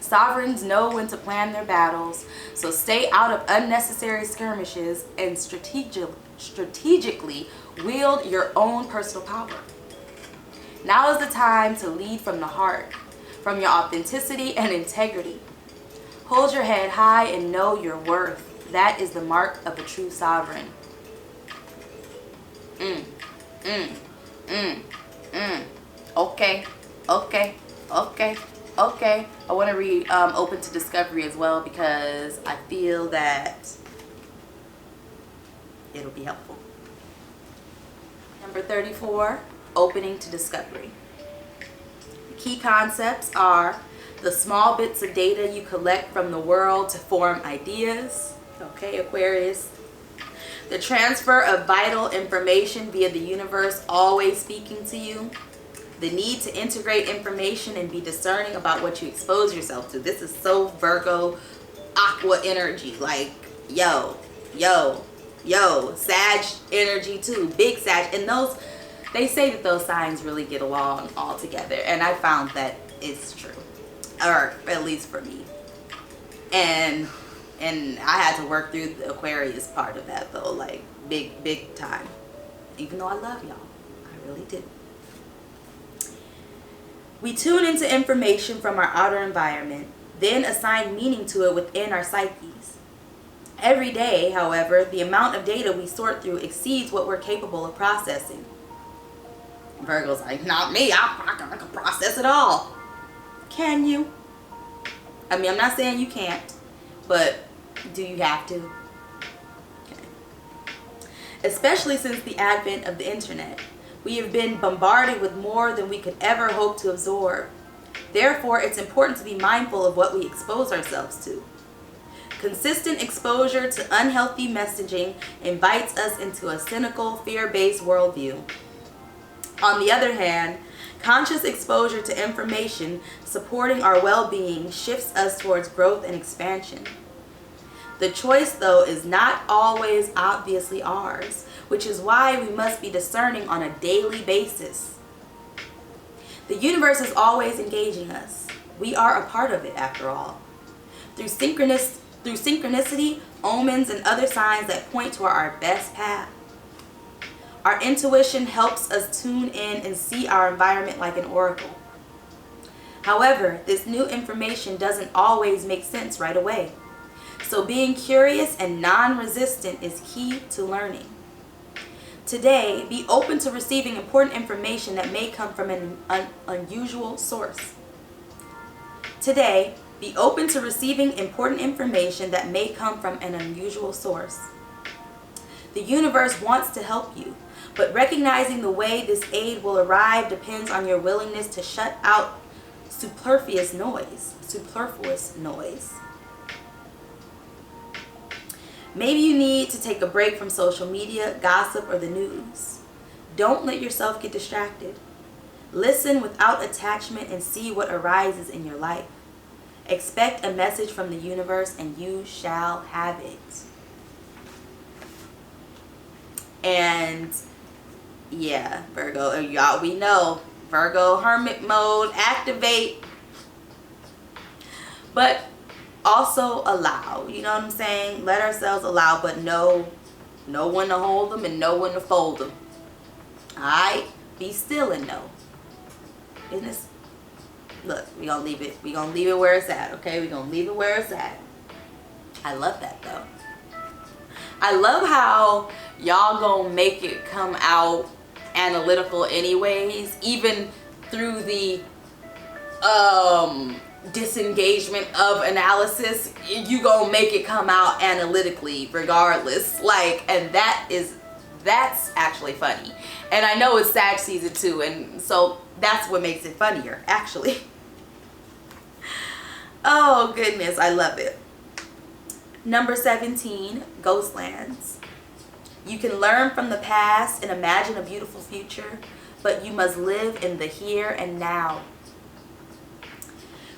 Sovereigns know when to plan their battles, so stay out of unnecessary skirmishes and strategically wield your own personal power. Now is the time to lead from the heart, from your authenticity and integrity. Hold your head high and know your worth. That is the mark of a true sovereign. Okay. I want to read Open to Discovery as well because I feel that it'll be helpful. Number 34, Opening to Discovery. Key concepts are the small bits of data you collect from the world to form ideas. Okay, Aquarius. The transfer of vital information via the universe always speaking to you. The need to integrate information and be discerning about what you expose yourself to. This is so Virgo, Aqua energy. Like, yo, Sag energy too. Big Sag. And those, they say that those signs really get along all together. And I found that it's true. Or at least for me. And I had to work through the Aquarius part of that though. Like, big time. Even though I love y'all. I really do. We tune into information from our outer environment, then assign meaning to it within our psyches. Every day, however, the amount of data we sort through exceeds what we're capable of processing. Virgo's like, not me, I can process it all. Can you? I mean, I'm not saying you can't, but do you have to? Okay. Especially since the advent of the internet. We have been bombarded with more than we could ever hope to absorb. Therefore, it's important to be mindful of what we expose ourselves to. Consistent exposure to unhealthy messaging invites us into a cynical, fear-based worldview. On the other hand, conscious exposure to information supporting our well-being shifts us towards growth and expansion. The choice, though, is not always obviously ours, which is why we must be discerning on a daily basis. The universe is always engaging us. We are a part of it, after all. Through synchronicity, omens, and other signs that point to our best path. Our intuition helps us tune in and see our environment like an oracle. However, this new information doesn't always make sense right away. So being curious and non-resistant is key to learning. Today, be open to receiving important information that may come from an unusual source. Today, be open to receiving important information that may come from an unusual source. The universe wants to help you, but recognizing the way this aid will arrive depends on your willingness to shut out superfluous noise. Maybe you need to take a break from social media, gossip, or the news. Don't let yourself get distracted. Listen without attachment and see what arises in your life. Expect a message from the universe and you shall have it. And yeah, Virgo, y'all, we know Virgo hermit mode, activate. But also allow, you know what I'm saying? Let ourselves allow, but know when to hold them and know when to fold them. Alright? Be still and know. Isn't this? Look, we gonna leave it where it's at, okay? We gonna leave it where it's at. I love that though. I love how y'all gonna make it come out analytical anyways, even through the disengagement of analysis. You gonna make it come out analytically regardless. Like, and that's actually funny. And I know it's Sag season 2, and so that's what makes it funnier, actually. Oh goodness, I love it. Number 17, Ghostlands. You can learn from the past and imagine a beautiful future, but you must live in the here and now.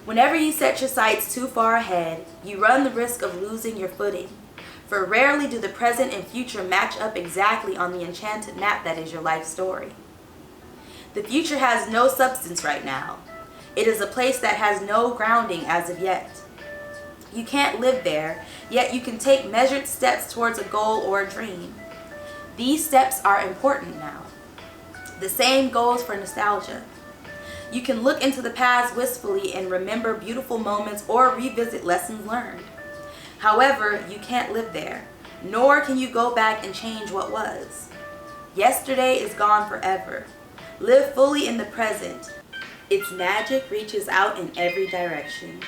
Whenever you set your sights too far ahead, you run the risk of losing your footing. For rarely do the present and future match up exactly on the enchanted map that is your life story. The future has no substance right now. It is a place that has no grounding as of yet. You can't live there, yet you can take measured steps towards a goal or a dream. These steps are important now. The same goes for nostalgia. You can look into the past wistfully and remember beautiful moments or revisit lessons learned. However, you can't live there, nor can you go back and change what was. Yesterday is gone forever. Live fully in the present. Its magic reaches out in every direction,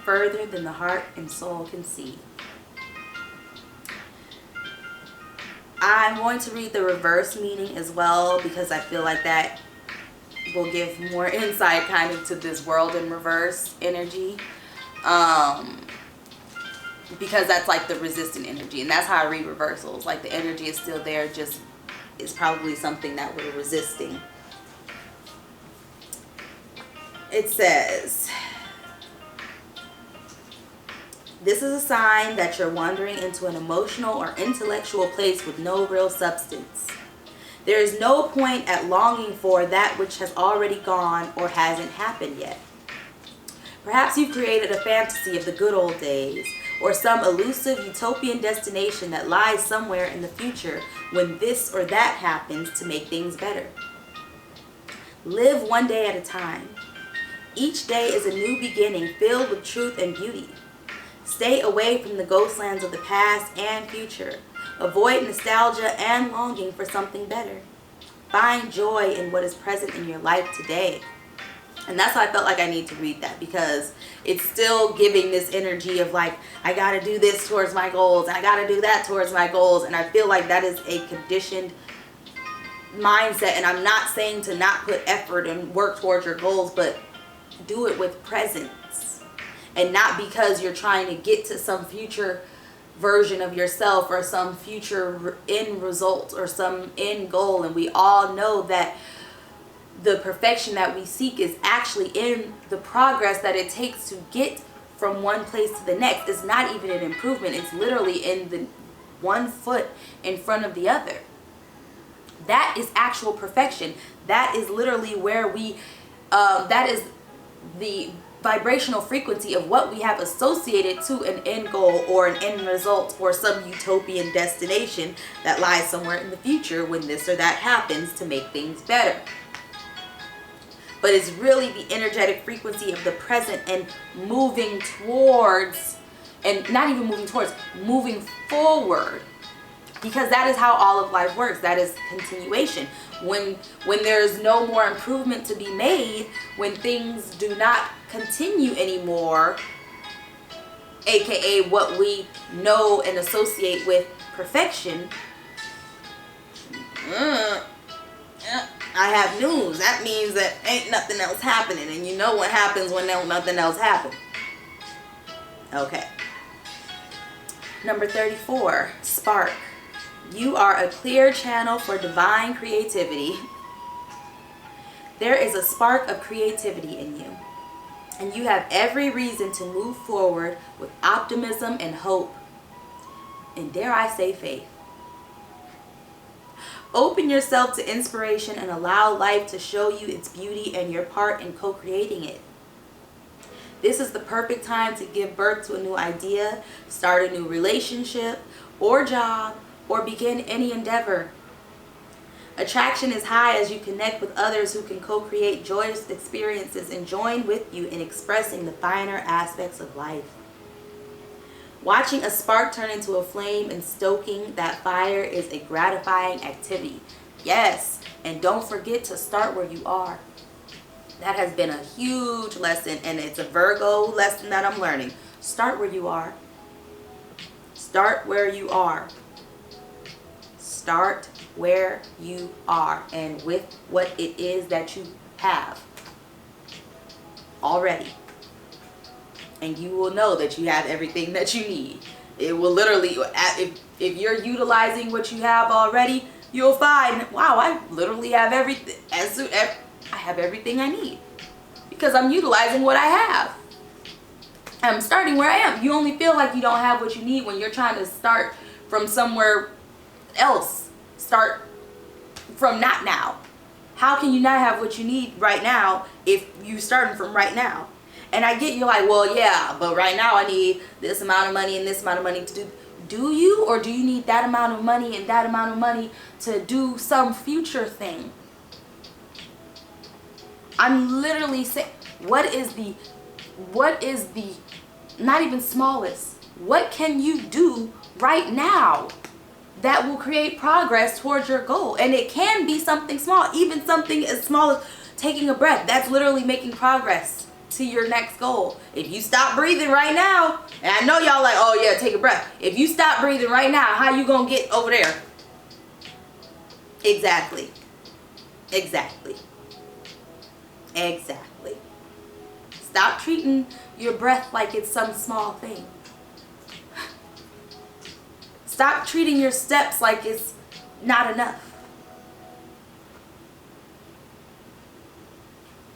further than the heart and soul can see. I'm going to read the reverse meaning as well, because I feel like that will give more insight kind of to this world in reverse energy. Because that's like the resistant energy, and that's how I read reversals. Like the energy is still there, just is probably something that we're resisting. It says, this is a sign that you're wandering into an emotional or intellectual place with no real substance. There is no point at longing for that which has already gone or hasn't happened yet. Perhaps you've created a fantasy of the good old days, or some elusive utopian destination that lies somewhere in the future when this or that happens to make things better. Live one day at a time. Each day is a new beginning filled with truth and beauty. Stay away from the ghostlands of the past and future. Avoid nostalgia and longing for something better. Find joy in what is present in your life today. And that's why I felt like I need to read that, because it's still giving this energy of like, I got to do this towards my goals, and I got to do that towards my goals. And I feel like that is a conditioned mindset. And I'm not saying to not put effort and work towards your goals, but do it with presence. and not because you're trying to get to some future version of yourself or some future end result or some end goal. And we all know that the perfection that we seek is actually in the progress that it takes to get from one place to the next. It's not even an improvement. It's literally in the one foot in front of the other. That is actual perfection. That is literally where we, that is the vibrational frequency of what we have associated to an end goal or an end result or some utopian destination that lies somewhere in the future when this or that happens to make things better. But it's really the energetic frequency of the present and moving towards, and not even moving towards, moving forward. Because that is how all of life works. That is continuation. When there's no more improvement to be made, when things do not continue anymore, aka what we know and associate with perfection, I have news. That means that ain't nothing else happening. And you know what happens when nothing else happens. Okay. Number 34, spark. You are a clear channel for divine creativity. There is a spark of creativity in you, and you have every reason to move forward with optimism and hope, and dare I say faith. Open yourself to inspiration and allow life to show you its beauty and your part in co-creating it. This is the perfect time to give birth to a new idea, start a new relationship or job, or begin any endeavor. Attraction is high as you connect with others who can co-create joyous experiences and join with you in expressing the finer aspects of life. Watching a spark turn into a flame and stoking that fire is a gratifying activity. Yes, and don't forget to start where you are. That has been a huge lesson, and it's a Virgo lesson that I'm learning. Start where you are. Start where you are. Start where you are and with what it is that you have already. And you will know that you have everything that you need. It will literally, if you're utilizing what you have already, you'll find, wow, I literally have everything. I have everything I need because I'm utilizing what I have. I'm starting where I am. You only feel like you don't have what you need when you're trying to start from somewhere else. Start from not now. How can you not have what you need right now if you're starting from right now? And I get, you're like, well, yeah, but right now I need this amount of money and this amount of money to do you? Or do you need that amount of money and that amount of money to do some future thing? I'm literally saying, what is the, not even smallest, what can you do right now that will create progress towards your goal? And it can be something small, even something as small as taking a breath. That's literally making progress to your next goal. If you stop breathing right now, and I know y'all like, oh yeah, take a breath. If you stop breathing right now, how you gonna get over there? Exactly. Exactly. Exactly. Stop treating your breath like it's some small thing. Stop treating your steps like it's not enough.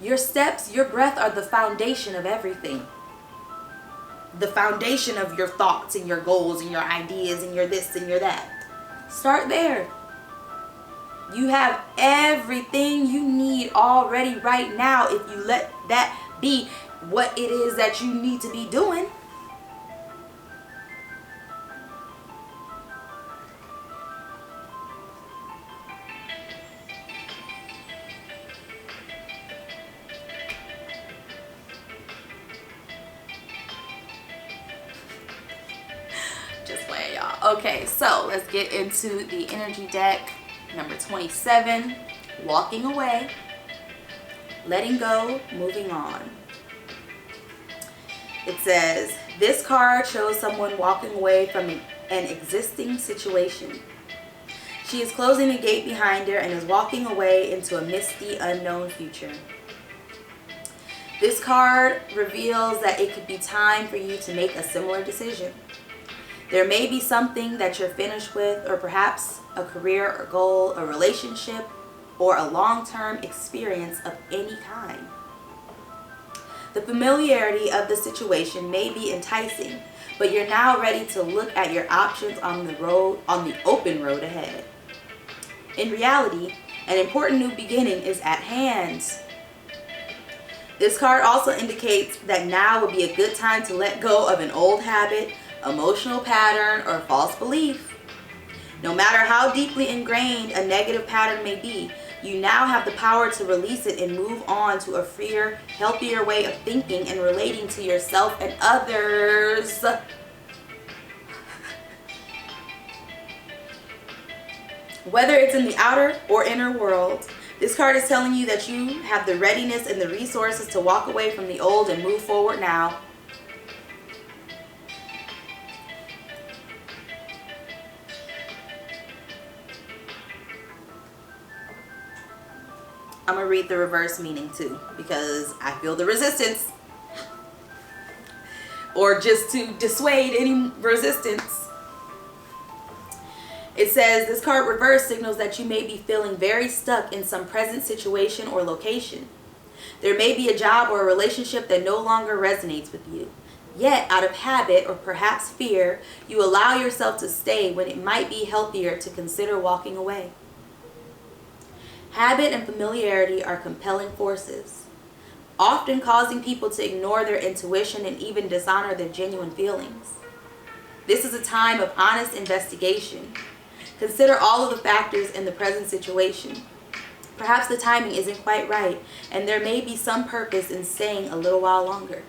Your steps, your breath are the foundation of everything. The foundation of your thoughts and your goals and your ideas and your this and your that. Start there. You have everything you need already right now if you let that be what it is that you need to be doing. Just playing, y'all. Okay, so let's get into the energy deck. Number 27, walking away, letting go, moving on. It says, this card shows someone walking away from an existing situation. She is closing the gate behind her and is walking away into a misty, unknown future. This card reveals that it could be time for you to make a similar decision. There may be something that you're finished with, or perhaps a career or goal, a relationship, or a long-term experience of any kind. The familiarity of the situation may be enticing, but you're now ready to look at your options on the open road ahead. In reality, an important new beginning is at hand. This card also indicates that now would be a good time to let go of an old habit, emotional pattern, or false belief. No matter how deeply ingrained a negative pattern may be, you now have the power to release it and move on to a freer, healthier way of thinking and relating to yourself and others. Whether it's in the outer or inner world, this card is telling you that you have the readiness and the resources to walk away from the old and move forward now. I'm going to read the reverse meaning too, because I feel the resistance. Or just to dissuade any resistance. It says, this card reverse signals that you may be feeling very stuck in some present situation or location. There may be a job or a relationship that no longer resonates with you. Yet, out of habit or perhaps fear, you allow yourself to stay when it might be healthier to consider walking away. Habit and familiarity are compelling forces, often causing people to ignore their intuition and even dishonor their genuine feelings. This is a time of honest investigation. Consider all of the factors in the present situation. Perhaps the timing isn't quite right, and there may be some purpose in staying a little while longer.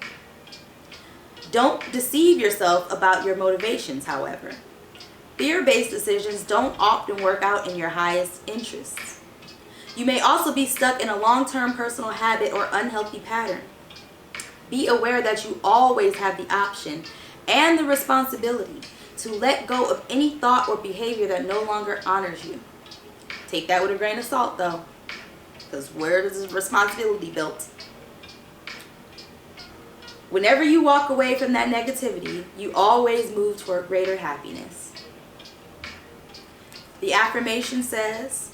Don't deceive yourself about your motivations, however. Fear-based decisions don't often work out in your highest interests. You may also be stuck in a long-term personal habit or unhealthy pattern. Be aware that you always have the option and the responsibility to let go of any thought or behavior that no longer honors you. Take that with a grain of salt though, because where is the responsibility built? Whenever you walk away from that negativity, you always move toward greater happiness. The affirmation says,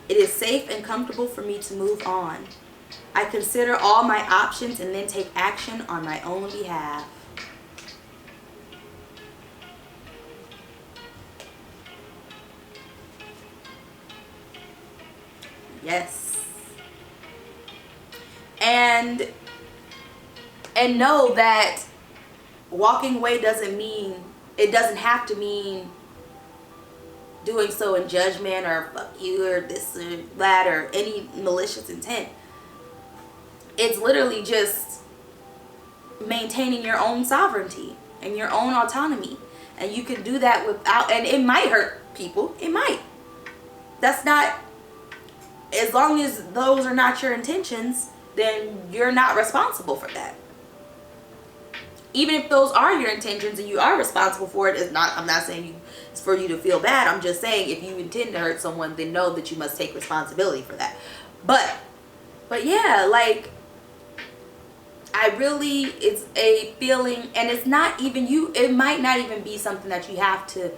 "It is safe and comfortable for me to move on. I consider all my options and then take action on my own behalf." Yes. And know that walking away doesn't have to mean doing so in judgment or fuck you or this or that or any malicious intent. It's literally just maintaining your own sovereignty and your own autonomy. And you can do that without, and it might hurt people. It might. That's not, as long as those are not your intentions, then you're not responsible for that. Even if those are your intentions and you are responsible for it, I'm not saying it's for you to feel bad. I'm just saying if you intend to hurt someone, then know that you must take responsibility for that. But yeah, like, it's a feeling, and it's not even it might not even be something that you have to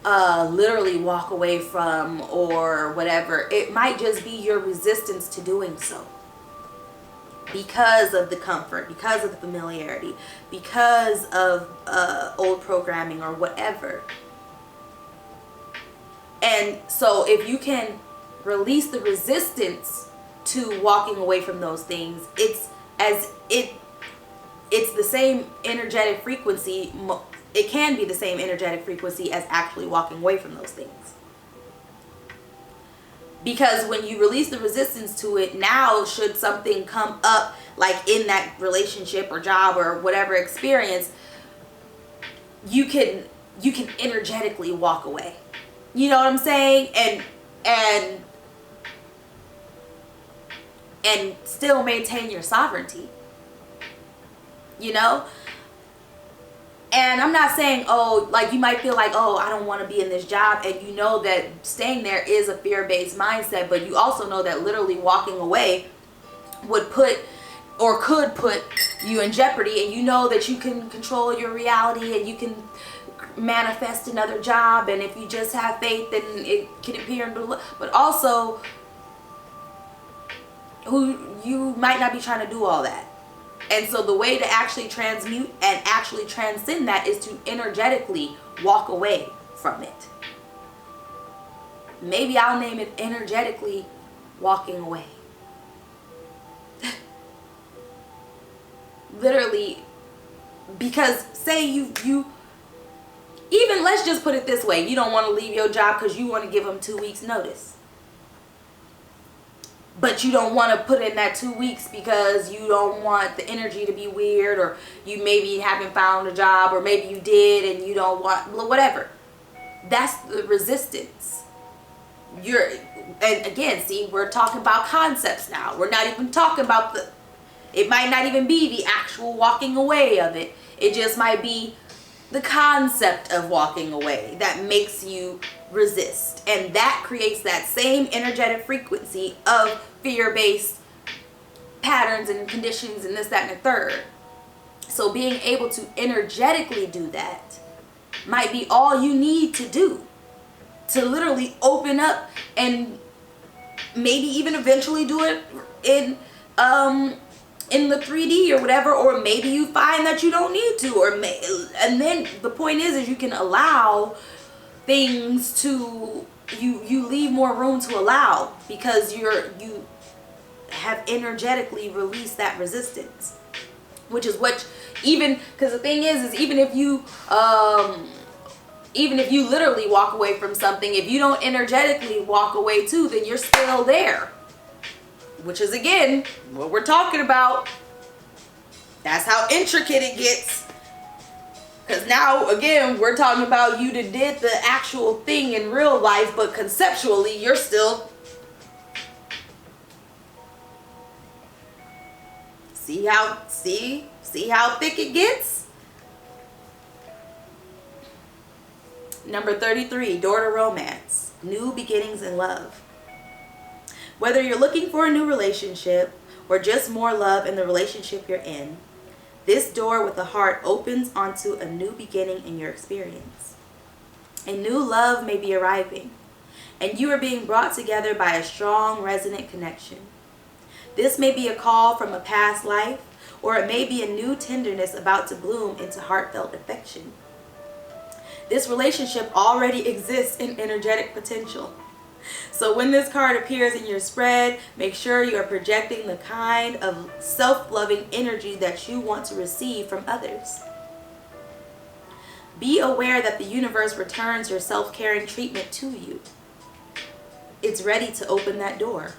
literally walk away from or whatever. It might just be your resistance to doing so. Because of the comfort, because of the familiarity, because of old programming or whatever. And so if you can release the resistance to walking away from those things, it's the same energetic frequency. It can be the same energetic frequency as actually walking away from those things. Because when you release the resistance to it, now should something come up, like in that relationship or job or whatever experience, you can energetically walk away. You know what I'm saying? And still maintain your sovereignty. You know? And I'm not saying, oh, like you might feel like, oh, I don't want to be in this job. And you know that staying there is a fear-based mindset. But you also know that literally walking away would put or could put you in jeopardy, and you know that you can control your reality and you can manifest another job, and if you just have faith then it can appear. But also, who you might not be trying to do all that. And so the way to actually transmute and actually transcend that is to energetically walk away from it. Maybe I'll name it energetically walking away. Literally, because say you even, let's just put it this way, you don't want to leave your job because you want to give them 2 weeks notice. But you don't want to put in that 2 weeks because you don't want the energy to be weird, or you maybe haven't found a job, or maybe you did and you don't want, whatever. That's the resistance. And again, see, we're talking about concepts now. We're not even talking about it might not even be the actual walking away of it. It just might be the concept of walking away that makes you resist, and that creates that same energetic frequency of fear-based patterns and conditions and this, that, and the third. So being able to energetically do that might be all you need to do to literally open up, and maybe even eventually do it in the 3D or whatever, or maybe you find that you don't need to, and then the point is you can allow things to, you leave more room to allow, because you have energetically released that resistance, which is what, even because the thing is even if you literally walk away from something, if you don't energetically walk away too, then you're still there. Which is, again, what we're talking about. That's how intricate it gets. Because now, again, we're talking about you that did the actual thing in real life, but conceptually, you're still... See how thick it gets? Number 33, door to romance. New beginnings in love. Whether you're looking for a new relationship or just more love in the relationship you're in, this door with a heart opens onto a new beginning in your experience. A new love may be arriving, and you are being brought together by a strong, resonant connection. This may be a call from a past life, or it may be a new tenderness about to bloom into heartfelt affection. This relationship already exists in energetic potential. So when this card appears in your spread, make sure you are projecting the kind of self-loving energy that you want to receive from others. Be aware that the universe returns your self-caring treatment to you. It's ready to open that door.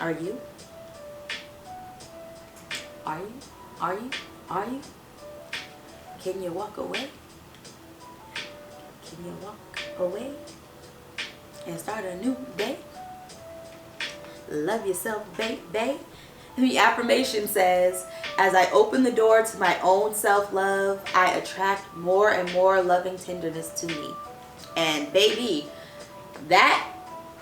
Are you? Are you? Are you? Are you? Can you walk away? Can you walk away and start a new day? Love yourself, babe. The affirmation says, as I open the door to my own self-love, I attract more and more loving tenderness to me. And baby, that,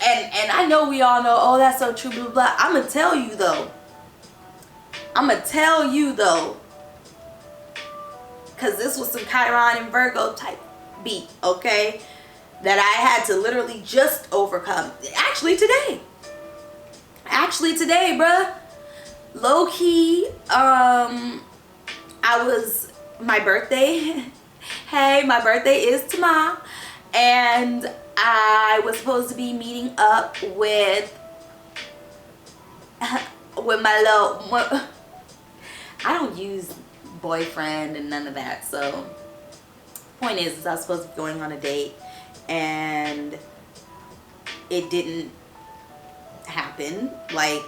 and I know we all know, oh, that's so true, blah, blah, blah. I'm going to tell you though, because this was some Chiron and Virgo type beat, okay, that I had to literally just overcome. Actually today, bruh. Low key, my birthday, hey, my birthday is tomorrow, and I was supposed to be meeting up with my little, I don't use boyfriend and none of that, so point is I was supposed to be going on a date, and it didn't happen. Like,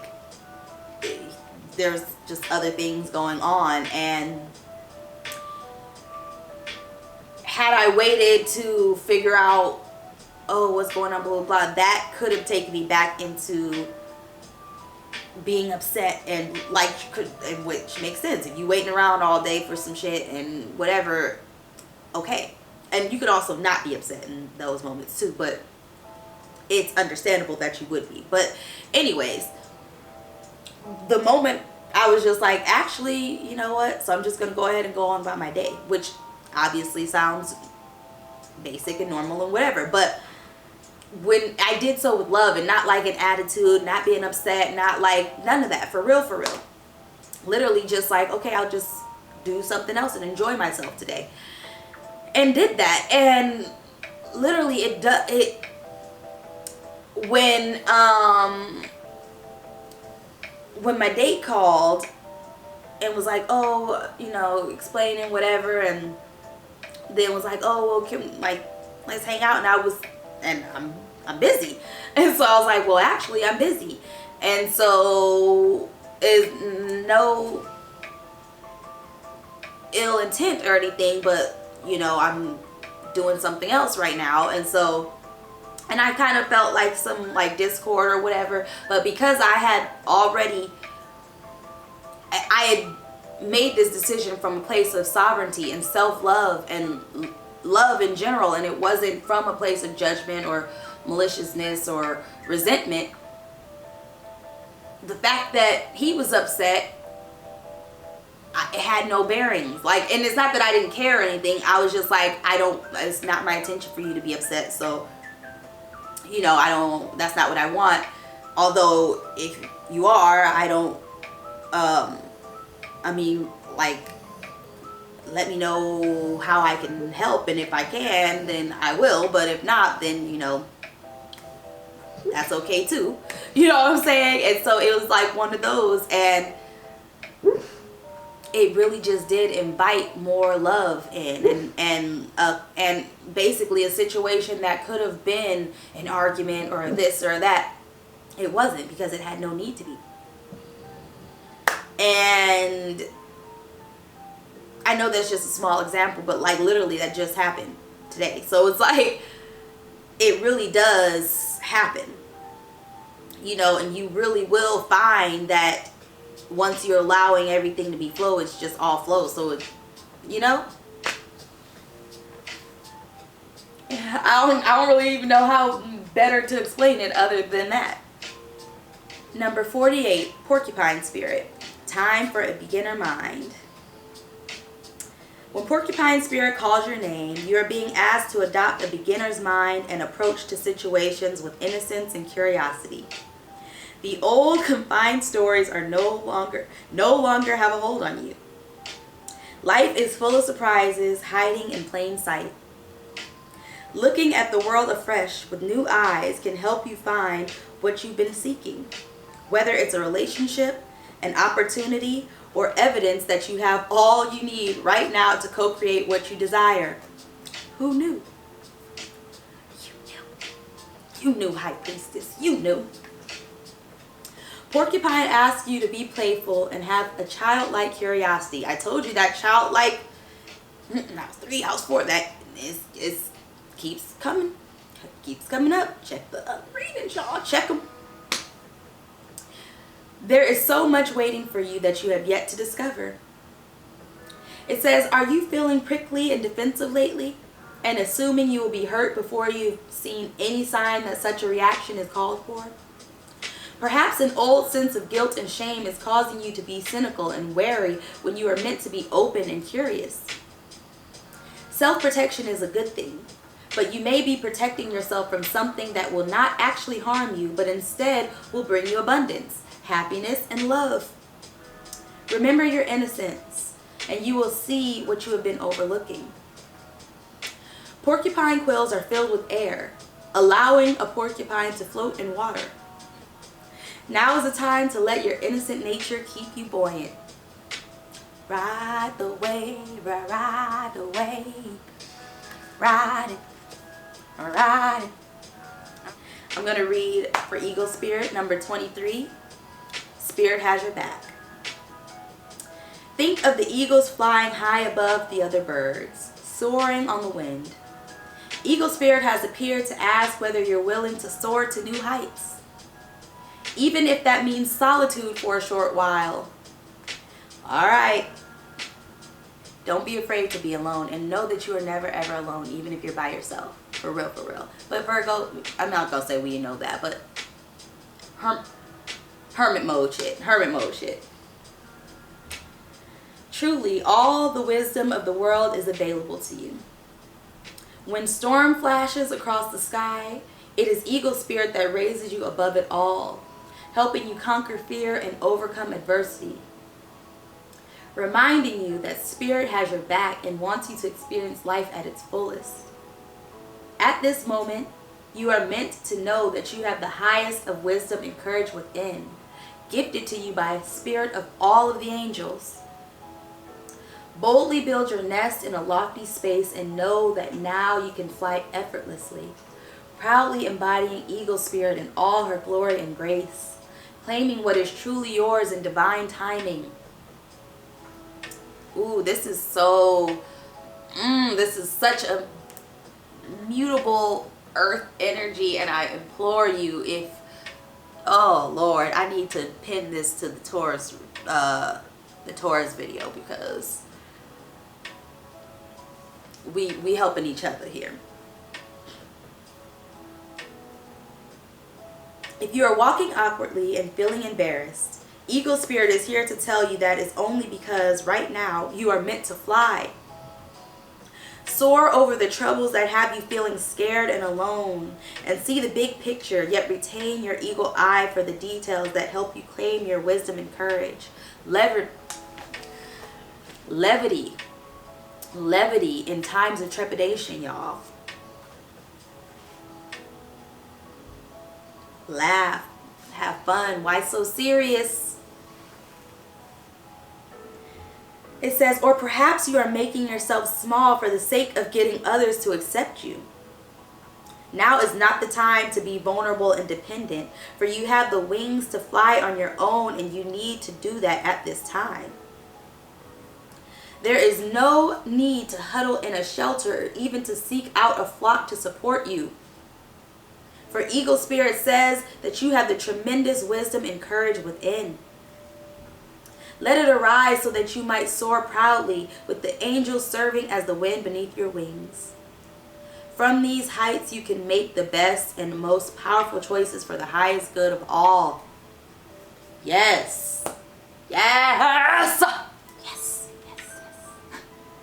there's just other things going on, and had I waited to figure out, oh, what's going on, blah, blah, blah, that could have taken me back into being upset, and like, which makes sense. If you waiting around all day for some shit and whatever, okay. And you could also not be upset in those moments too, but it's understandable that you would be. But anyways, the moment I was just like, actually, you know what? So I'm just going to go ahead and go on about my day, which obviously sounds basic and normal and whatever. But when I did so with love and not like an attitude, not being upset, not like none of that, for real, for real. Literally just like, okay, I'll just do something else and enjoy myself today. And did that. And literally when my date called and was like, oh, you know, explaining whatever, and then was like, oh, well, let's hang out, and I'm busy. And so I was like, well, actually I'm busy. And so is no ill intent or anything, but you know, I'm doing something else right now. And so, and I kind of felt like some like discord or whatever, but because I had made this decision from a place of sovereignty and self-love and love in general, and it wasn't from a place of judgment or maliciousness or resentment, the fact that he was upset, it had no bearings. Like, and it's not that I didn't care or anything. I was just like, it's not my intention for you to be upset. So, you know, that's not what I want. Although if you are, I mean, like, let me know how I can help. And if I can, then I will. But if not, then, you know, that's okay too. You know what I'm saying? And so it was like one of those, and it really just did invite more love in, and basically a situation that could have been an argument or this or that, it wasn't, because it had no need to be. And I know that's just a small example, but like literally that just happened today. So it's like, it really does happen, you know, and you really will find that once you're allowing everything to be flow, it's just all flow. So it's, you know, I don't really even know how better to explain it other than that. Number 48, porcupine spirit. Time for a beginner mind. When porcupine spirit calls your name, you are being asked to adopt a beginner's mind and approach to situations with innocence and curiosity. The old confined stories are no longer have a hold on you. Life is full of surprises hiding in plain sight. Looking at the world afresh with new eyes can help you find what you've been seeking, whether it's a relationship, an opportunity, or evidence that you have all you need right now to co-create what you desire. Who knew? You knew, High Priestess. You knew. Porcupine asks you to be playful and have a childlike curiosity. I told you that childlike, house 3, house 4, that is keeps coming up. Check the readings, y'all. Check them. There is so much waiting for you that you have yet to discover. It says, are you feeling prickly and defensive lately, and assuming you will be hurt before you've seen any sign that such a reaction is called for? Perhaps an old sense of guilt and shame is causing you to be cynical and wary when you are meant to be open and curious. Self-protection is a good thing, but you may be protecting yourself from something that will not actually harm you, but instead will bring you abundance, happiness, and love. Remember your innocence, and you will see what you have been overlooking. Porcupine quills are filled with air, allowing a porcupine to float in water. Now is the time to let your innocent nature keep you buoyant. Ride the wave, ride the wave, ride it, ride it. I'm going to read for Eagle Spirit, number 23. Spirit has your back. Think of the eagles flying high above the other birds, soaring on the wind. Eagle Spirit has appeared to ask whether you're willing to soar to new heights, even if that means solitude for a short while. All right. Don't be afraid to be alone, and know that you are never ever alone, even if you're by yourself. For real, for real. But Virgo, I'm not going to say we know that, but hermit mode shit. Hermit mode shit. Truly, all the wisdom of the world is available to you. When storm flashes across the sky, it is Eagle Spirit that raises you above it all, helping you conquer fear and overcome adversity. Reminding you that Spirit has your back and wants you to experience life at its fullest. At this moment, you are meant to know that you have the highest of wisdom and courage within, gifted to you by Spirit of all of the angels. Boldly build your nest in a lofty space and know that now you can fly effortlessly, proudly embodying Eagle Spirit in all her glory and grace, claiming what is truly yours in divine timing. Ooh, this is so, this is such a mutable earth energy, and I implore you, if, oh Lord, I need to pin this to the Taurus video, because we helping each other here. If you are walking awkwardly and feeling embarrassed, Eagle Spirit is here to tell you that it's only because right now you are meant to fly. Soar over the troubles that have you feeling scared and alone, and see the big picture, yet retain your eagle eye for the details that help you claim your wisdom and courage. Levity in times of trepidation, y'all. Laugh, have fun. Why so serious? It says, or perhaps you are making yourself small for the sake of getting others to accept you. Now is not the time to be vulnerable and dependent, for you have the wings to fly on your own, and you need to do that at this time. There is no need to huddle in a shelter or even to seek out a flock to support you. For Eagle Spirit says that you have the tremendous wisdom and courage within. Let it arise so that you might soar proudly with the angels serving as the wind beneath your wings. From these heights you can make the best and most powerful choices for the highest good of all. Yes. Yes. Yes.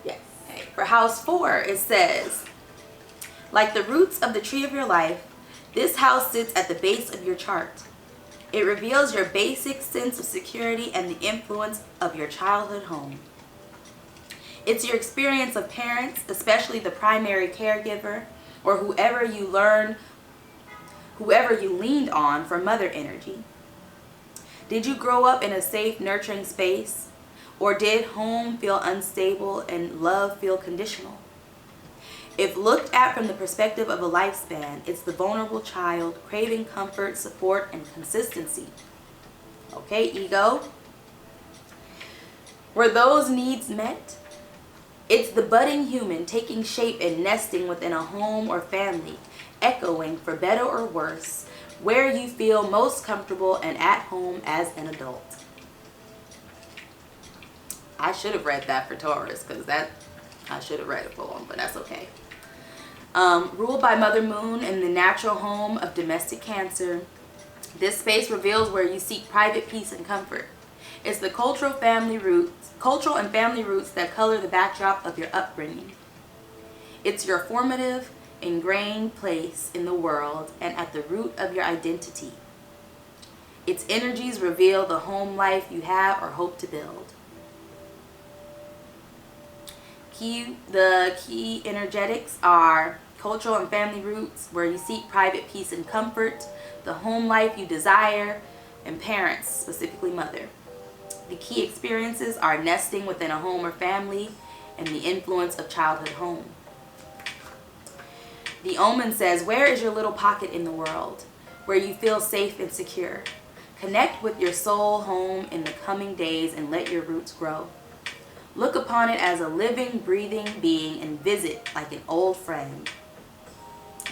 Yes. Okay. For house 4, it says, like the roots of the tree of your life, this house sits at the base of your chart. It reveals your basic sense of security and the influence of your childhood home. It's your experience of parents, especially the primary caregiver, or whoever you leaned on for mother energy. Did you grow up in a safe, nurturing space? Or did home feel unstable and love feel conditional? If looked at from the perspective of a lifespan, it's the vulnerable child craving comfort, support, and consistency. Okay, ego? Were those needs met? It's the budding human taking shape and nesting within a home or family, echoing, for better or worse, where you feel most comfortable and at home as an adult. I should have read that for Taurus, because I should have read a poem, but that's okay. Ruled by Mother Moon in the natural home of domestic Cancer, this space reveals where you seek private peace and comfort. It's the cultural and family roots that color the backdrop of your upbringing. It's your formative, ingrained place in the world and at the root of your identity. Its energies reveal the home life you have or hope to build. The key energetics are cultural and family roots, where you seek private peace and comfort, the home life you desire, and parents, specifically mother. The key experiences are nesting within a home or family and the influence of childhood home. The omen says, where is your little pocket in the world where you feel safe and secure? Connect with your soul home in the coming days and let your roots grow. Look upon it as a living, breathing being and visit like an old friend.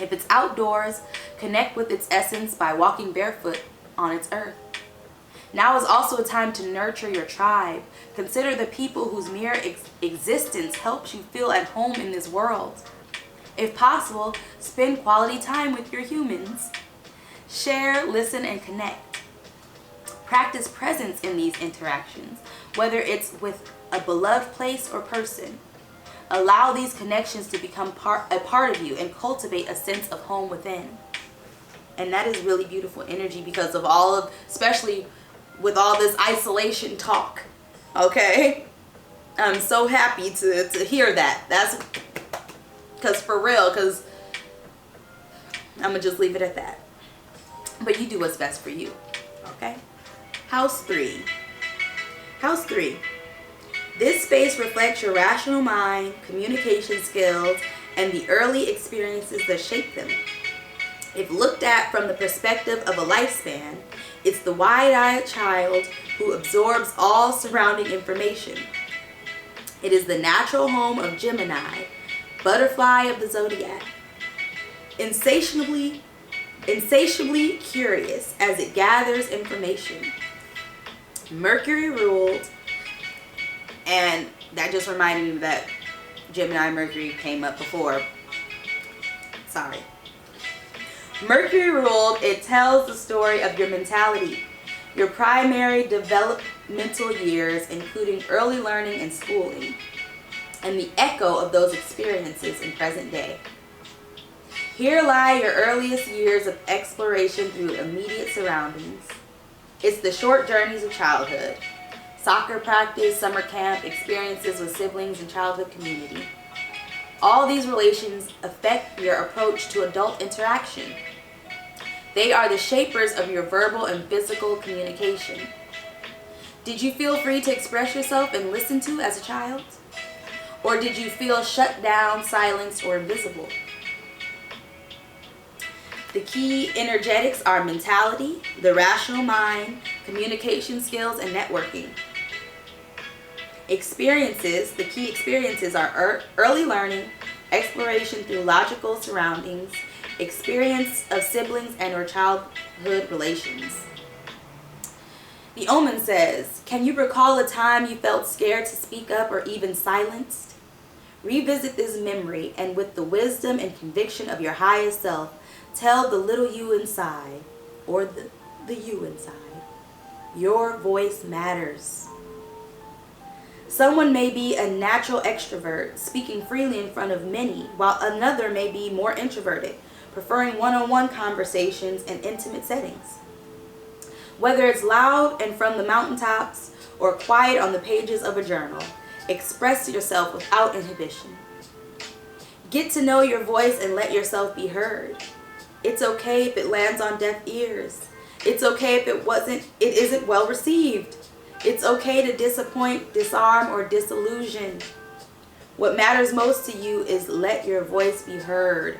If it's outdoors, connect with its essence by walking barefoot on its earth. Now is also a time to nurture your tribe. Consider the people whose mere existence helps you feel at home in this world. If possible, spend quality time with your humans. Share, listen, and connect. Practice presence in these interactions, whether it's with a beloved place or person. Allow these connections to become a part of you and cultivate a sense of home within. And that is really beautiful energy because of all of, especially with all this isolation talk. Okay? I'm so happy to hear that. That's because for real, because I'm going to just leave it at that. But you do what's best for you. Okay? House 3. House 3. This space reflects your rational mind, communication skills, and the early experiences that shape them. If looked at from the perspective of a lifespan, it's the wide-eyed child who absorbs all surrounding information. It is the natural home of Gemini, butterfly of the zodiac. Insatiably curious as it gathers information. Mercury ruled, and that just reminded me that Gemini Mercury came up before. Sorry. Mercury ruled, it tells the story of your mentality, your primary developmental years, including early learning and schooling, and the echo of those experiences in present day. Here lie your earliest years of exploration through immediate surroundings. It's the short journeys of childhood, soccer practice, summer camp, experiences with siblings and childhood community. All these relations affect your approach to adult interaction. They are the shapers of your verbal and physical communication. Did you feel free to express yourself and listened to as a child? Or did you feel shut down, silenced, or invisible? The key energetics are mentality, the rational mind, communication skills, and networking. Experiences, the key experiences are early learning, exploration through logical surroundings, experience of siblings and or childhood relations. The Omen says, can you recall a time you felt scared to speak up or even silenced? Revisit this memory and with the wisdom and conviction of your highest self, tell the little you inside, or the you inside, your voice matters. Someone may be a natural extrovert, speaking freely in front of many, while another may be more introverted, preferring one-on-one conversations and intimate settings. Whether it's loud and from the mountaintops or quiet on the pages of a journal, express yourself without inhibition. Get to know your voice and let yourself be heard. It's okay if it lands on deaf ears. It's okay if it isn't well received. It's okay to disappoint, disarm, or disillusion. What matters most to you is let your voice be heard.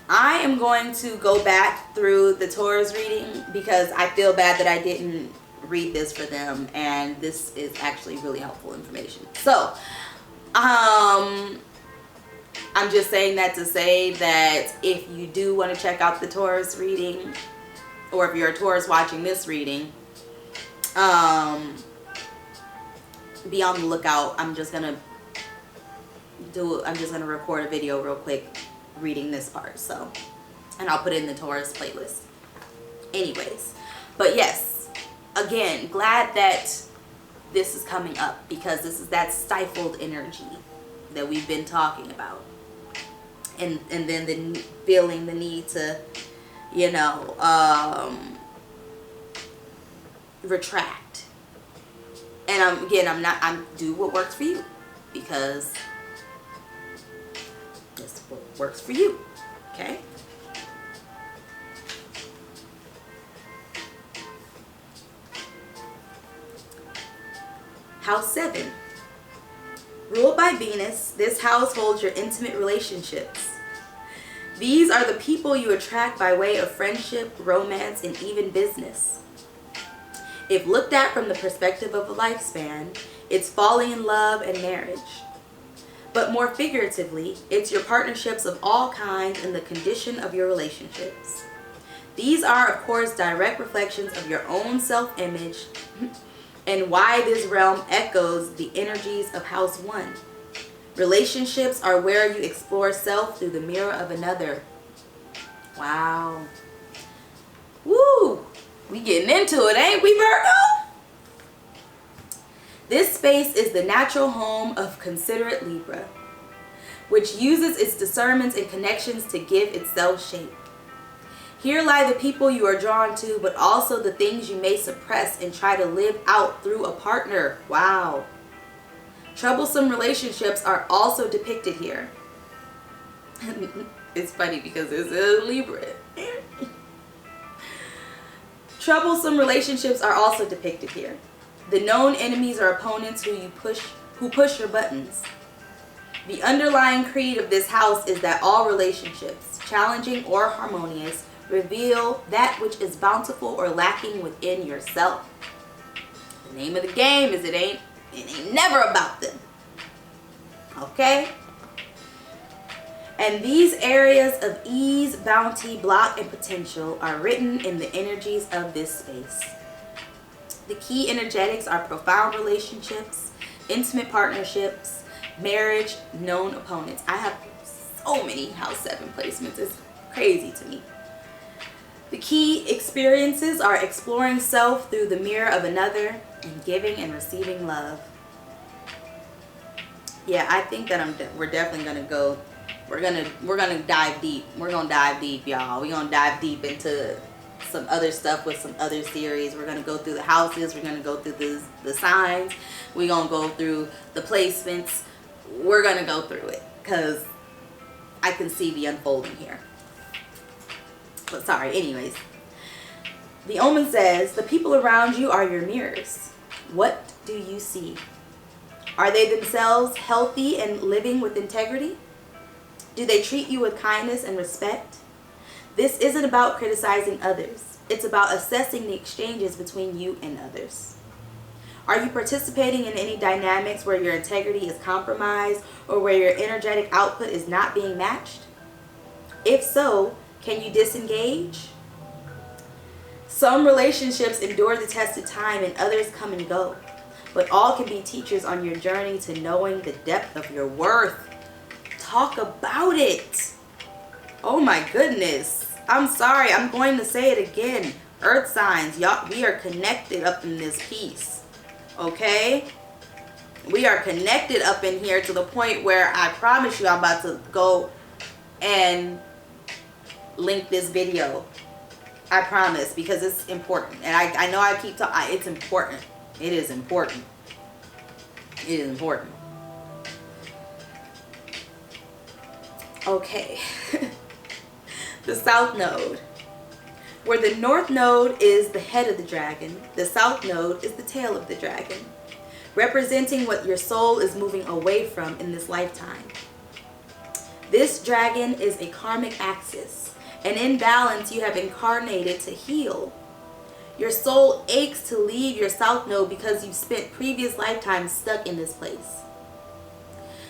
I am going to go back through the Taurus reading because I feel bad that I didn't read this for them, and this is actually really helpful information. So, I'm just saying that to say that if you do want to check out the Taurus reading, or if you're a Taurus watching this reading, be on the lookout. I'm just gonna record a video real quick reading this part, so, and I'll put it in the Taurus playlist anyways. But yes, again, glad that this is coming up because this is that stifled energy that we've been talking about, and then feeling the need to, you know, retract. And I'm do what works for you, because this what works for you. Okay. House 7. Ruled by Venus, this house holds your intimate relationships. These are the people you attract by way of friendship, romance, and even business. If looked at from the perspective of a lifespan, it's falling in love and marriage. But more figuratively, it's your partnerships of all kinds and the condition of your relationships. These are, of course, direct reflections of your own self-image and why this realm echoes the energies of House 1. Relationships are where you explore self through the mirror of another. Wow. Woo! We getting into it, ain't we, Virgo? space is the natural home of considerate Libra, which uses its discernments and connections to give itself shape. Here lie the people you are drawn to, but also the things you may suppress and try to live out through a partner. Wow. Troublesome relationships are also depicted here. It's funny because it's a Libra. Troublesome relationships are also depicted here. The known enemies or opponents who push your buttons. The underlying creed of this house is that all relationships, challenging or harmonious, reveal that which is bountiful or lacking within yourself. The name of the game is it ain't never about them. Okay? And these areas of ease, bounty, block, and potential are written in the energies of this space. The key energetics are profound relationships, intimate partnerships, marriage, known opponents. I have so many house 7 placements. It's crazy to me. The key experiences are exploring self through the mirror of another and giving and receiving love. Yeah, I think that we're definitely gonna go. We're gonna dive deep. We're gonna dive deep, y'all. We're gonna dive deep into some other stuff with some other series. We're gonna go through the houses. We're gonna go through the signs. We're gonna go through the placements. We're gonna go through it because I can see the unfolding here. But sorry, anyways. The Omen says, the people around you are your mirrors. What do you see? Are they themselves healthy and living with integrity? Do they treat you with kindness and respect? This isn't about criticizing others. It's about assessing the exchanges between you and others. Are you participating in any dynamics where your integrity is compromised or where your energetic output is not being matched? If so, can you disengage? Some relationships endure the test of time and others come and go. But all can be teachers on your journey to knowing the depth of your worth. Talk about it. Oh my goodness. I'm sorry. I'm going to say it again. Earth signs, y'all, we are connected up in this piece. Okay? We are connected up in here to the point where I promise you I'm about to go and link this video. I promise, because it's important. And I know I keep talking. It's important. It is important. It is important. Okay. The South Node. Where the North Node is the head of the dragon, the South Node is the tail of the dragon, representing what your soul is moving away from in this lifetime. This dragon is a karmic axis, an imbalance you have incarnated to heal. Your soul aches to leave your South Node because you've spent previous lifetimes stuck in this place.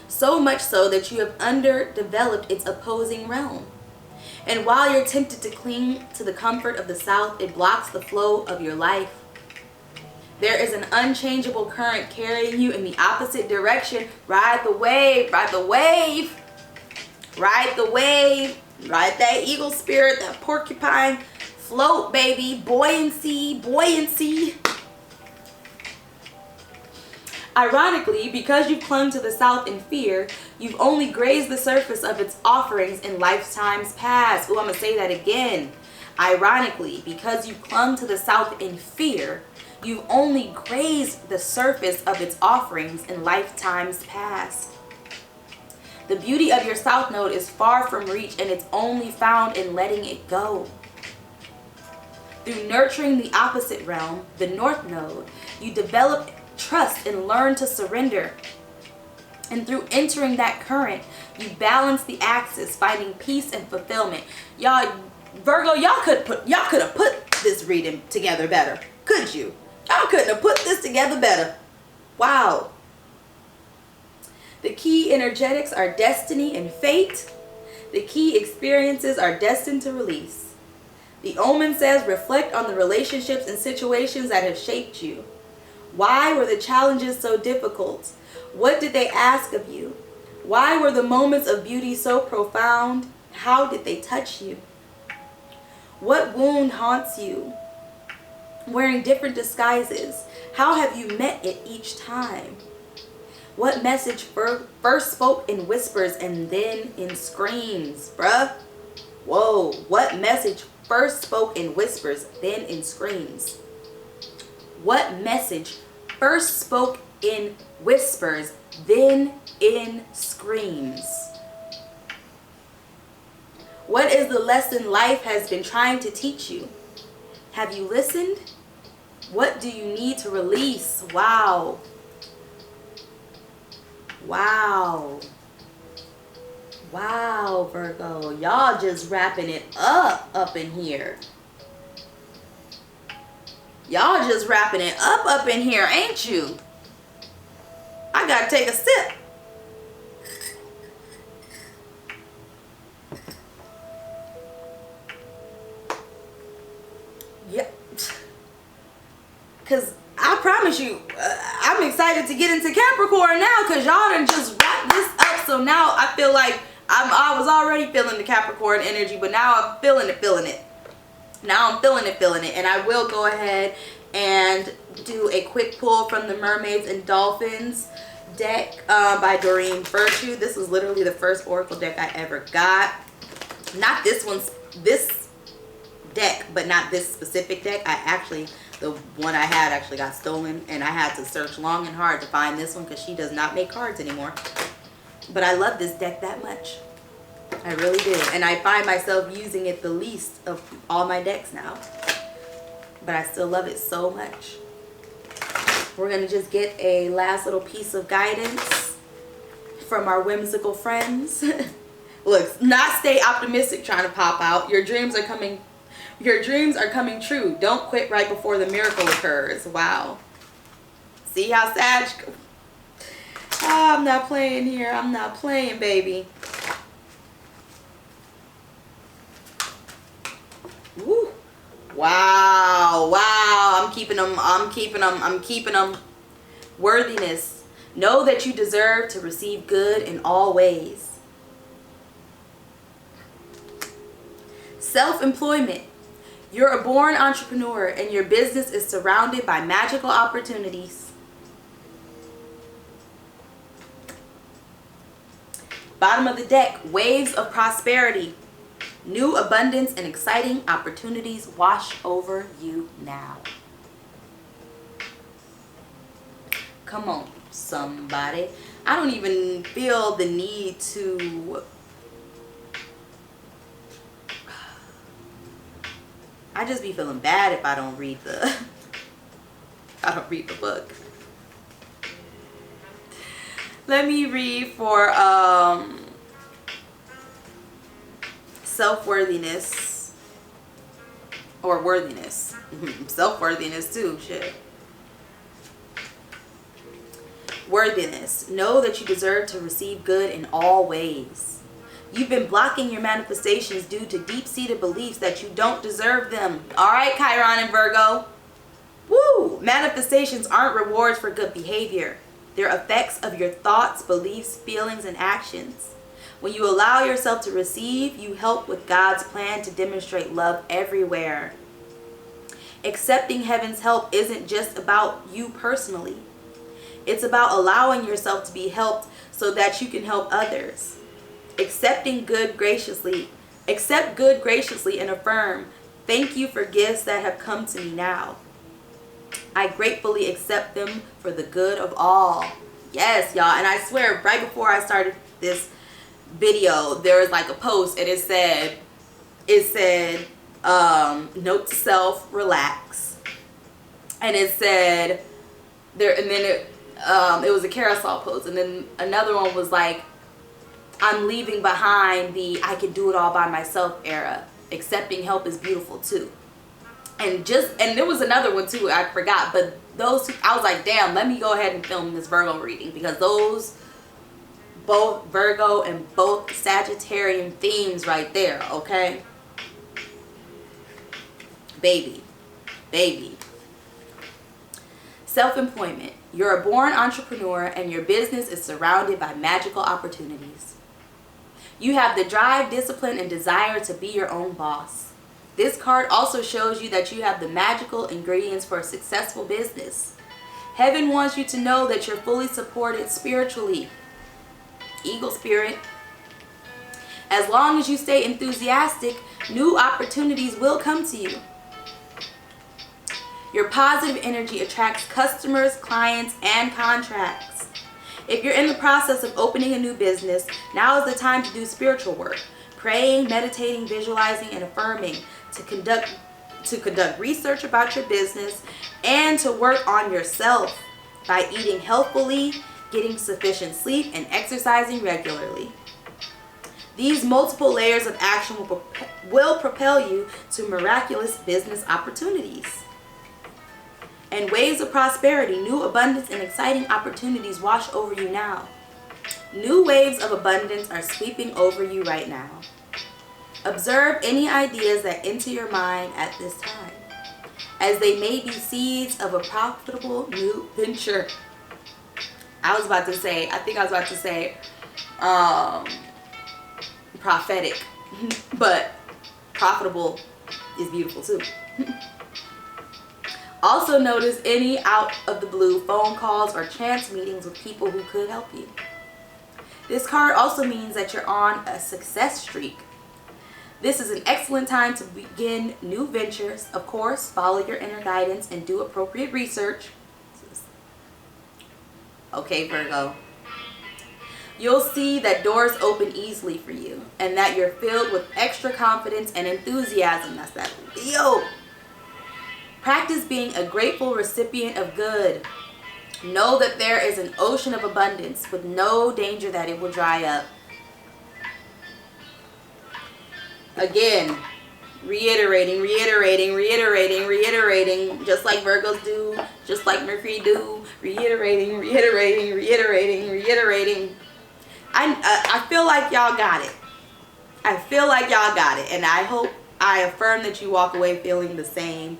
So much so that you have underdeveloped its opposing realm. And while you're tempted to cling to the comfort of the South, it blocks the flow of your life. There is an unchangeable current carrying you in the opposite direction. Ride the wave, ride the wave, ride the wave, ride that eagle spirit, that porcupine. Float, baby. Buoyancy, buoyancy. Ironically, because you've clung to the South in fear, you've only grazed the surface of its offerings in lifetimes past. Oh, I'm going to say that again. Ironically, because you clung to the South in fear, you've only grazed the surface of its offerings in lifetimes past. The beauty of your South Node is far from reach, and it's only found in letting it go. Through nurturing the opposite realm, the North Node, you develop trust and learn to surrender. And through entering that current, you balance the axis, finding peace and fulfillment. Y'all, Virgo, y'all could have put this reading together better. Could you? Y'all couldn't have put this together better. Wow. The key energetics are destiny and fate. The key experiences are destined to release. The Omen says, reflect on the relationships and situations that have shaped you. Why were the challenges so difficult? What did they ask of you? Why were the moments of beauty so profound? How did they touch you? What wound haunts you? wearing different disguises. How have you met it each time? What message first spoke in whispers and then in screams, bruh? Whoa, what message first spoke in whispers, then in screams? What message first spoke in whispers, then in screams? What is the lesson life has been trying to teach you? Have you listened? What do you need to release? Wow. Wow. Wow, Virgo. Y'all just wrapping it up in here. Y'all just wrapping it up in here, ain't you? I gotta take a sip. Yep. Because I promise you, I'm excited to get into Capricorn now, because y'all done just wrapped this up. So now I feel like I was already feeling the Capricorn energy, but now I'm feeling it. Now I'm feeling it. And I will go ahead and do a quick pull from the Mermaids and Dolphins deck by Doreen Virtue. This was literally the first Oracle deck I ever got. Not this deck, but not this specific deck. The one I had actually got stolen, and I had to search long and hard to find this one because she does not make cards anymore. But I love this deck that much. I really do. And I find myself using it the least of all my decks now. But I still love it so much. We're going to just get a last little piece of guidance from our whimsical friends. Look, not stay optimistic trying to pop out. Your dreams are coming true. Don't quit right before the miracle occurs. Wow. See how Sag... Oh, I'm not playing here. I'm not playing, baby. Woo. Wow. Wow. I'm keeping them. Worthiness. Know that you deserve to receive good in all ways. Self-employment. You're a born entrepreneur and your business is surrounded by magical opportunities. Bottom of the deck, waves of prosperity. New abundance and exciting opportunities wash over you now. Come on, somebody. I don't even feel the need to... I just be feeling bad if I don't read the... book. Let me read for self-worthiness or worthiness. Self-worthiness too, shit. Worthiness. Know that you deserve to receive good in all ways. You've been blocking your manifestations due to deep-seated beliefs that you don't deserve them. All right, Chiron and Virgo. Woo! Manifestations aren't rewards for good behavior. They're effects of your thoughts, beliefs, feelings, and actions. When you allow yourself to receive, you help with God's plan to demonstrate love everywhere. Accepting heaven's help isn't just about you personally. It's about allowing yourself to be helped so that you can help others. Accept good graciously and affirm, thank you for gifts that have come to me now. I gratefully accept them for the good of all. Yes, y'all. And I swear, right before I started this video, there was like a post and it said, note to self, relax. And it said there, and then it was a carousel post, and then another one was like, I'm leaving behind the I can do it all by myself era. Accepting help is beautiful too. And there was another one too, I forgot, but those two, I was like, damn, let me go ahead and film this Virgo reading, because those both Virgo and both Sagittarian themes right there, okay? Baby. Self-employment. You're a born entrepreneur and your business is surrounded by magical opportunities. You have the drive, discipline, and desire to be your own boss. This card also shows you that you have the magical ingredients for a successful business. Heaven wants you to know that you're fully supported spiritually. Eagle spirit. As long as you stay enthusiastic, new opportunities will come to you. Your positive energy attracts customers, clients, and contracts. If you're in the process of opening a new business, now is the time to do spiritual work. Praying, meditating, visualizing, and affirming to conduct research about your business and to work on yourself by eating healthfully, getting sufficient sleep, and exercising regularly. These multiple layers of action will propel you to miraculous business opportunities. And waves of prosperity, new abundance, and exciting opportunities wash over you now. New waves of abundance are sweeping over you right now. Observe any ideas that enter your mind at this time, as they may be seeds of a profitable new venture. I think I was about to say prophetic, but profitable is beautiful too. Also notice any out of the blue phone calls or chance meetings with people who could help you. This card also means that you're on a success streak. This is an excellent time to begin new ventures. Of course, follow your inner guidance and do appropriate research. Okay, Virgo. You'll see that doors open easily for you and that you're filled with extra confidence and enthusiasm. That's that Leo. Practice being a grateful recipient of good. Know that there is an ocean of abundance with no danger that it will dry up. Again, reiterating, just like Virgos do, just like Mercury do, reiterating. I feel like y'all got it. And I affirm that you walk away feeling the same.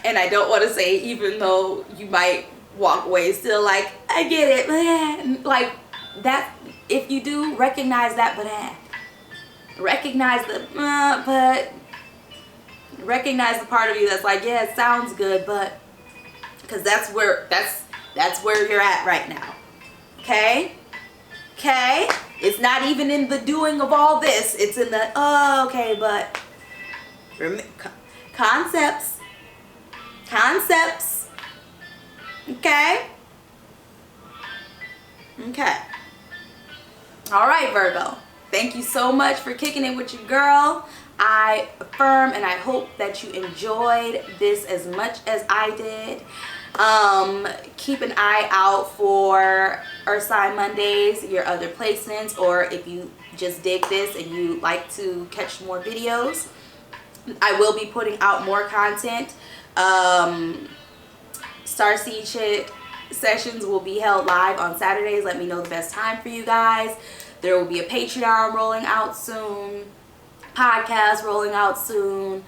And I don't want to say, even though you might walk away still like, I get it, man. Like that, if you do, recognize that, recognize the, but recognize the part of you that's like, yeah, it sounds good, but, because that's where you're at right now. Okay? It's not even in the doing of all this. It's in the, oh, okay, but concepts. Okay. All right, Virgo. Thank you so much for kicking it with your girl. I affirm and I hope that you enjoyed this as much as I did. Keep an eye out for Earth Sign Mondays, your other placements, or if you just dig this and you like to catch more videos, I will be putting out more content. Starseed sessions will be held live on Saturdays. Let me know the best time for you guys. There will be a Patreon rolling out soon, podcast rolling out soon,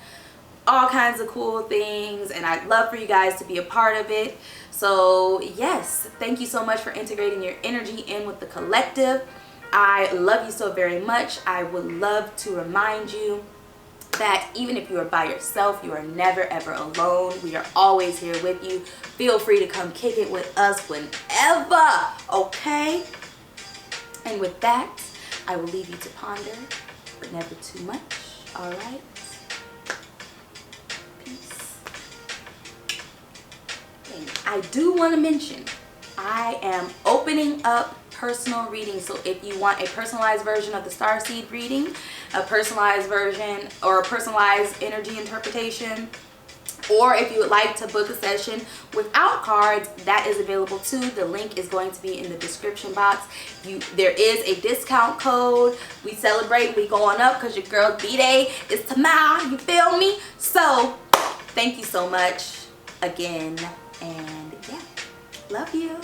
all kinds of cool things, and I'd love for you guys to be a part of it. So yes, thank you so much for integrating your energy in with the collective. I love you so very much. I would love to remind you that even if you are by yourself, you are never ever alone. We are always here with you. Feel free to come kick it with us whenever, okay? And with that, I will leave you to ponder, but never too much, all right? Peace. And I do want to mention, I am opening up personal reading. So if you want a personalized version of the Starseed reading, a personalized version or a personalized energy interpretation, or if you would like to book a session without cards, that is available too. The link is going to be in the description box. There is a discount code. We celebrate, we going up because your girl's B-Day is tomorrow, you feel me? So thank you so much again, and yeah, love you.